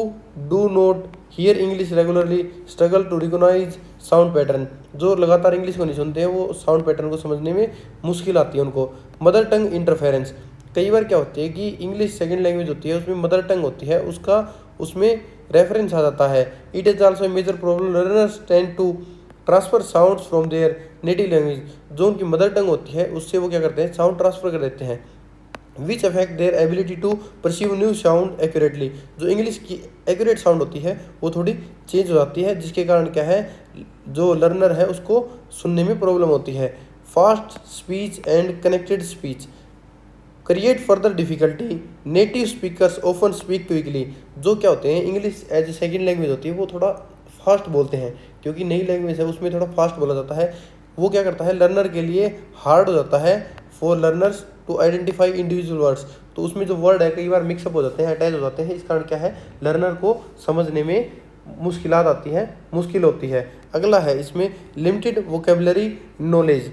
do not hear English regularly struggle to recognise sound pattern. जो लगातार इंग्लिश को नहीं सुनते हैं वो साउंड पैटर्न को समझने में मुश्किल आती है उनको। मदर टंग इंटरफेरेंस, कई बार क्या होती है कि इंग्लिश सेकंड लैंग्वेज होती है, उसमें मदर टंग होती है, उसका उसमें रेफरेंस आ जाता है। It is also a major problem, learners tend to transfer sounds from their native language. जो उनकी मदर टंग होती है उससे वो क्या करते हैं, साउंड ट्रांसफर कर देते हैं, which affect their ability to perceive new sound accurately. जो इंग्लिश की एक्यूरेट साउंड होती है वो थोड़ी चेंज हो जाती है, जिसके कारण क्या है, जो लर्नर है उसको सुनने में प्रॉब्लम होती है। Fast speech and connected speech create further difficulty, native speakers often speak quickly. जो क्या होते हैं, English as a second language होती है वो थोड़ा फास्ट बोलते हैं, क्योंकि नई लैंग्वेज है उसमें थोड़ा फास्ट बोला जाता है। वो क्या करता है, लर्नर के लिए हार्ड हो जाता है for learners to identify individual words. तो उसमें जो वर्ड है कई बार मिक्सअप हो जाते हैं, अटैच हो जाते हैं, इस कारण क्या है, लर्नर को समझने में मुश्किलात आती हैं, मुश्किल होती है। अगला है इसमें लिमिटेड वोकेबलरी नॉलेज।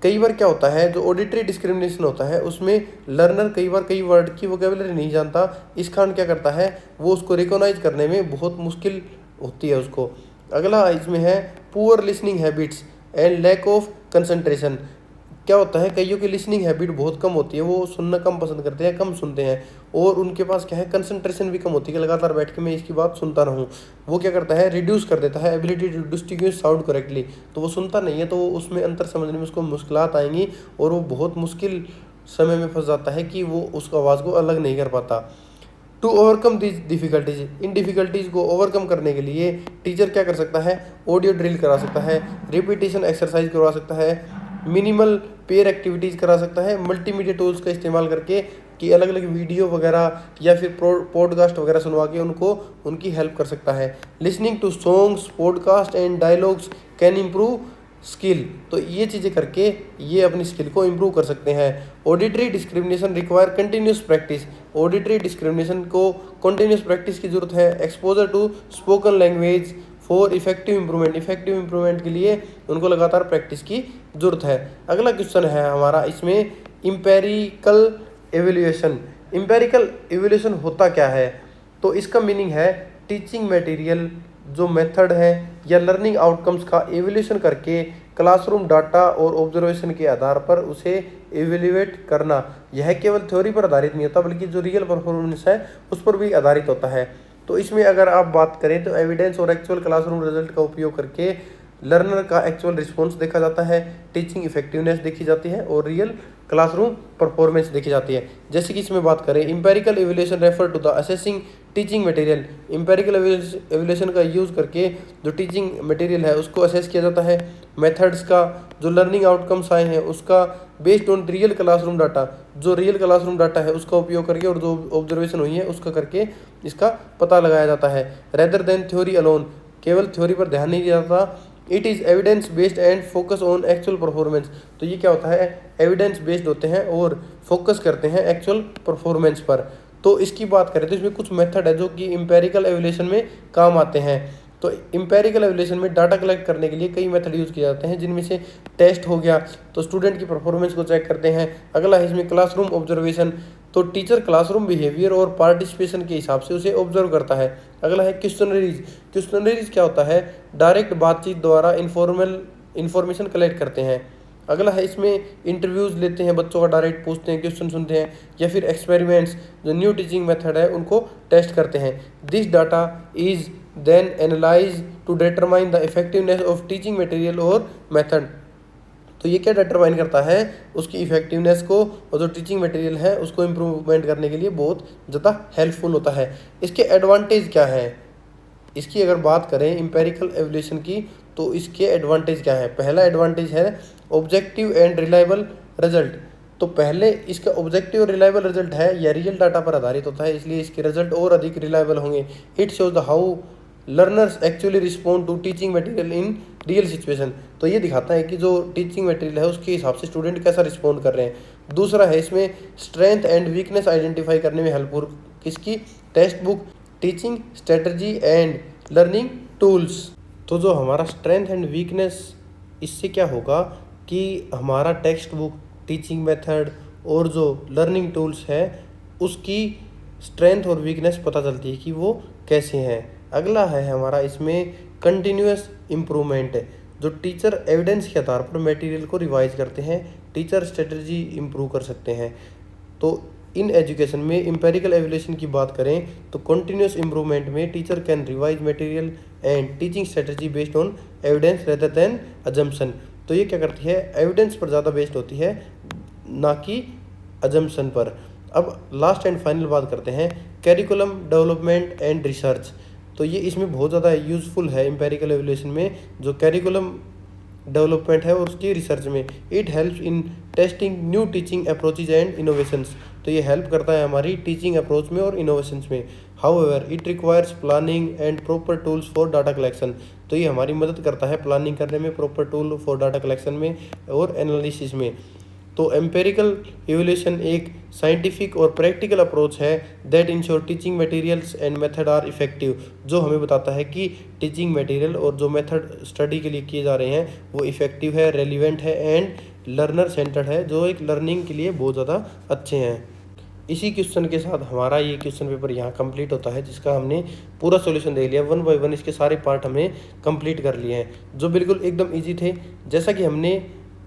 कई बार क्या होता है, जो ऑडिटरी डिस्क्रिमिनेशन होता है उसमें लर्नर कई बार कई वर्ड की वोकेबलरी नहीं जानता, इस कारण क्या करता है, वो उसको रिकॉग्नाइज करने में बहुत मुश्किल होती है उसको। अगला इसमें है poor listening habits and lack of concentration. क्या होता है, कईयों की लिसनिंग हैबिट बहुत कम होती है, वो सुनना कम पसंद करते हैं, कम सुनते हैं, और उनके पास क्या है, कंसंट्रेशन भी कम होती है कि लगातार बैठ के मैं इसकी बात सुनता रहूं। वो क्या करता है, रिड्यूस कर देता है ability to distinguish sound correctly. तो वो सुनता नहीं है, तो वो उसमें अंतर समझने में उसको मुश्किलात आएंगी, और वो बहुत मुश्किल समय में फंस जाता है कि वो उस आवाज़ को अलग नहीं कर पाता। टू ओवरकम दिस डिफिकल्टीज, इन डिफिकल्टीज को ओवरकम करने के लिए टीचर क्या कर सकता है, ऑडियो ड्रिल करा सकता है, रिपीटिशन एक्सरसाइज करवा सकता है, मिनिमल पेयर एक्टिविटीज़ करा सकता है, मल्टीमीडिया टूल्स का इस्तेमाल करके, कि अलग अलग वीडियो वगैरह या फिर पॉडकास्ट वगैरह सुनवा के उनको उनकी हेल्प कर सकता है। Listening to songs, podcast and dialogues can improve skill. तो ये चीज़ें करके ये अपनी स्किल को इम्प्रूव कर सकते हैं। Auditory discrimination require continuous practice, auditory discrimination को कंटिन्यूस प्रैक्टिस की जरूरत है। Exposure to spoken language for effective improvement, effective improvement के लिए उनको लगातार प्रैक्टिस की जरूरत है। अगला क्वेश्चन है हमारा इसमें इम्पेरिकल एवेल्यूएशन। इम्पेरिकल एवेल्यूएशन होता क्या है, तो इसका मीनिंग है टीचिंग मटेरियल जो मेथड है या लर्निंग आउटकम्स का एवेल्यूएशन करके क्लासरूम डाटा और ऑब्जर्वेशन के आधार पर उसे इवेल्युएट करना, यह केवल थ्योरी पर आधारित नहीं होता बल्कि जो रियल परफॉर्मेंस है उस पर भी आधारित होता है। तो इसमें अगर आप बात करें तो एविडेंस और एक्चुअल क्लासरूम रिजल्ट का उपयोग करके लर्नर का एक्चुअल रिस्पॉन्स देखा जाता है, टीचिंग इफेक्टिवनेस देखी जाती है और रियल क्लासरूम परफॉर्मेंस देखी जाती है। जैसे कि इसमें बात करें empirical evaluation refer to the assessing teaching material, empirical evaluation का यूज़ करके जो टीचिंग मटेरियल है उसको असेस किया जाता है। मेथड्स का जो लर्निंग आउटकम्स आए हैं उसका based on real classroom data, जो रियल क्लासरूम डाटा है उसका उपयोग करके और जो ऑब्जर्वेशन हुई है उसका करके इसका पता लगाया जाता है। रेदर देन थ्योरी अलोन, केवल थ्योरी पर ध्यान नहीं दिया जाता। It is evidence based and focus on actual performance, तो ये क्या होता है, एविडेंस बेस्ड होते हैं और फोकस करते हैं एक्चुअल परफॉर्मेंस पर। तो इसकी बात करें तो इसमें कुछ मेथड है जो कि इंपेरिकल एवल्यूशन में काम आते हैं। तो इंपेरिकल एवल्यूशन में डाटा कलेक्ट करने के लिए कई मेथड यूज़ किए जाते हैं, जिनमें से टेस्ट हो गया, तो स्टूडेंट की परफॉर्मेंस को चेक करते हैं। अगला है इसमें क्लासरूम ऑब्जर्वेशन, तो टीचर क्लासरूम बिहेवियर और पार्टिसिपेशन के हिसाब से उसे ऑब्जर्व करता है। अगला है क्वेश्चनरीज, क्वेश्चनरीज क्या होता है, डायरेक्ट बातचीत द्वारा इंफॉर्मेशन कलेक्ट करते हैं। अगला है इसमें इंटरव्यूज़ लेते हैं, बच्चों का डायरेक्ट पूछते हैं, क्वेश्चन सुनते हैं, या फिर एक्सपेरिमेंट्स जो न्यू टीचिंग मेथड है उनको टेस्ट करते हैं। This data is then analyse to determine the effectiveness of teaching material और मेथड, तो ये क्या डिटरमाइन करता है, उसकी इफेक्टिवनेस को, और जो टीचिंग मटेरियल है उसको इम्प्रूवमेंट करने के लिए बहुत ज़्यादा हेल्पफुल होता है। इसके एडवांटेज क्या है, इसकी अगर बात करें इंपेरिकल एवल्यूशन की तो इसके एडवांटेज क्या है। पहला एडवांटेज है ऑब्जेक्टिव एंड रिलायबल रिजल्ट, तो पहले इसका ऑब्जेक्टिव और रिलायबल रिजल्ट है, यह रियल डाटा पर आधारित होता है, इसलिए इसके रिजल्ट और अधिक रिलायबल होंगे। It shows the how learners actually respond to teaching material in real situation, तो ये दिखाता है कि जो टीचिंग मटेरियल है उसके हिसाब से स्टूडेंट कैसा रिस्पॉन्ड कर रहे हैं। दूसरा है इसमें स्ट्रेंथ एंड वीकनेस आइडेंटिफाई करने में हेल्पफुल, किसकी, text book, teaching strategy and learning tools. तो जो हमारा स्ट्रेंथ एंड वीकनेस, इससे क्या होगा कि हमारा टेक्स्ट बुक, टीचिंग मेथड और जो लर्निंग टूल्स है उसकी स्ट्रेंथ और वीकनेस पता चलती है कि वो कैसे हैं। अगला है हमारा इसमें कंटिन्यूअस इम्प्रूवमेंट, जो टीचर एविडेंस के आधार पर मटेरियल को रिवाइज करते हैं, टीचर स्ट्रेटजी इम्प्रूव कर सकते हैं। तो इन एजुकेशन में इंपेरिकल एवल्यूशन की बात करें तो कंटिन्यूअस इम्प्रूवमेंट में teacher can revise material and teaching strategy based on evidence rather than assumption, तो ये क्या करती है, एविडेंस पर ज़्यादा बेस्ड होती है ना कि अजम्पशन पर। अब लास्ट एंड फाइनल बात करते हैं करिकुलम डेवलपमेंट एंड रिसर्च, तो ये इसमें बहुत ज़्यादा यूज़फुल है इंपेरिकल एवल्यूशन में, जो करिकुलम डेवलपमेंट है और उसकी रिसर्च में। It helps in testing new teaching approaches and innovations, तो ये हेल्प करता है हमारी टीचिंग अप्रोच में और इनोवेशंस में। However it requires planning and proper tools for data collection, तो ये हमारी मदद करता है प्लानिंग करने में, proper tool for data collection में और एनालिसिस में। तो एम्पेरिकल इवोल्यूशन एक साइंटिफिक और प्रैक्टिकल अप्रोच है that ensure teaching materials and method are effective, जो हमें बताता है कि टीचिंग मटेरियल और जो मेथड स्टडी के लिए किए जा रहे हैं वो इफेक्टिव है, रेलिवेंट है एंड लर्नर सेंटर्ड है, जो एक लर्निंग के लिए बहुत ज़्यादा अच्छे हैं। इसी क्वेश्चन के साथ हमारा ये क्वेश्चन पेपर यहाँ कंप्लीट होता है, जिसका हमने पूरा सॉल्यूशन देख लिया, 1 बाय 1 इसके सारे पार्ट हमने कंप्लीट कर लिए हैं, जो बिल्कुल एकदम इजी थे। जैसा कि हमने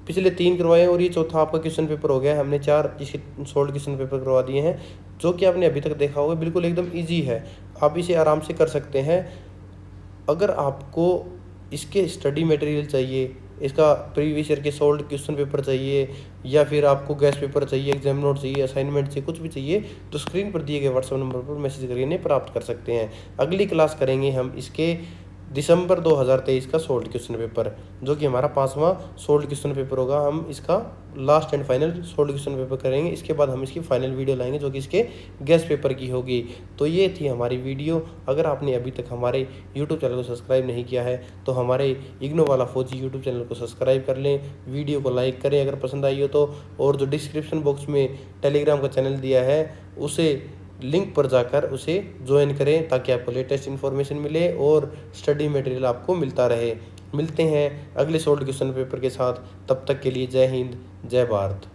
पिछले 3 करवाए और ये चौथा आपका क्वेश्चन पेपर हो गया, हमने 4 इसके सोल्ड क्वेश्चन पेपर करवा दिए हैं, जो कि आपने अभी तक देखा होगा, बिल्कुल एकदम ईजी है, आप इसे आराम से कर सकते हैं। अगर आपको इसके स्टडी मटेरियल चाहिए, इसका प्रीवियस ईयर के सोल्ड क्वेश्चन पेपर चाहिए, या फिर आपको गैस पेपर चाहिए, एग्जाम नोट चाहिए, असाइनमेंट चाहिए, कुछ भी चाहिए, तो स्क्रीन पर दिए गए व्हाट्सएप नंबर पर मैसेज करके इन्हें प्राप्त कर सकते हैं। अगली क्लास करेंगे हम इसके दिसंबर 2023 का सोल्ड क्वेश्चन पेपर, जो कि हमारा 5वां सोल्ड क्वेश्चन पेपर होगा। हम इसका last and final sold question paper करेंगे, इसके बाद हम इसकी फाइनल वीडियो लाएंगे जो कि इसके गेस्ट पेपर की होगी। तो ये थी हमारी वीडियो। अगर आपने अभी तक हमारे यूट्यूब चैनल को सब्सक्राइब नहीं किया है तो हमारे इग्नो वाला फौजी यूट्यूब चैनल को सब्सक्राइब कर लें, वीडियो को लाइक करें अगर पसंद आई हो तो, और जो डिस्क्रिप्शन बॉक्स में टेलीग्राम का चैनल दिया है उसे लिंक पर जाकर उसे ज्वाइन करें, ताकि आपको लेटेस्ट इन्फॉर्मेशन मिले और स्टडी मटेरियल आपको मिलता रहे। मिलते हैं अगले सोल्ड क्वेश्चन पेपर के साथ, तब तक के लिए जय हिंद, जय भारत।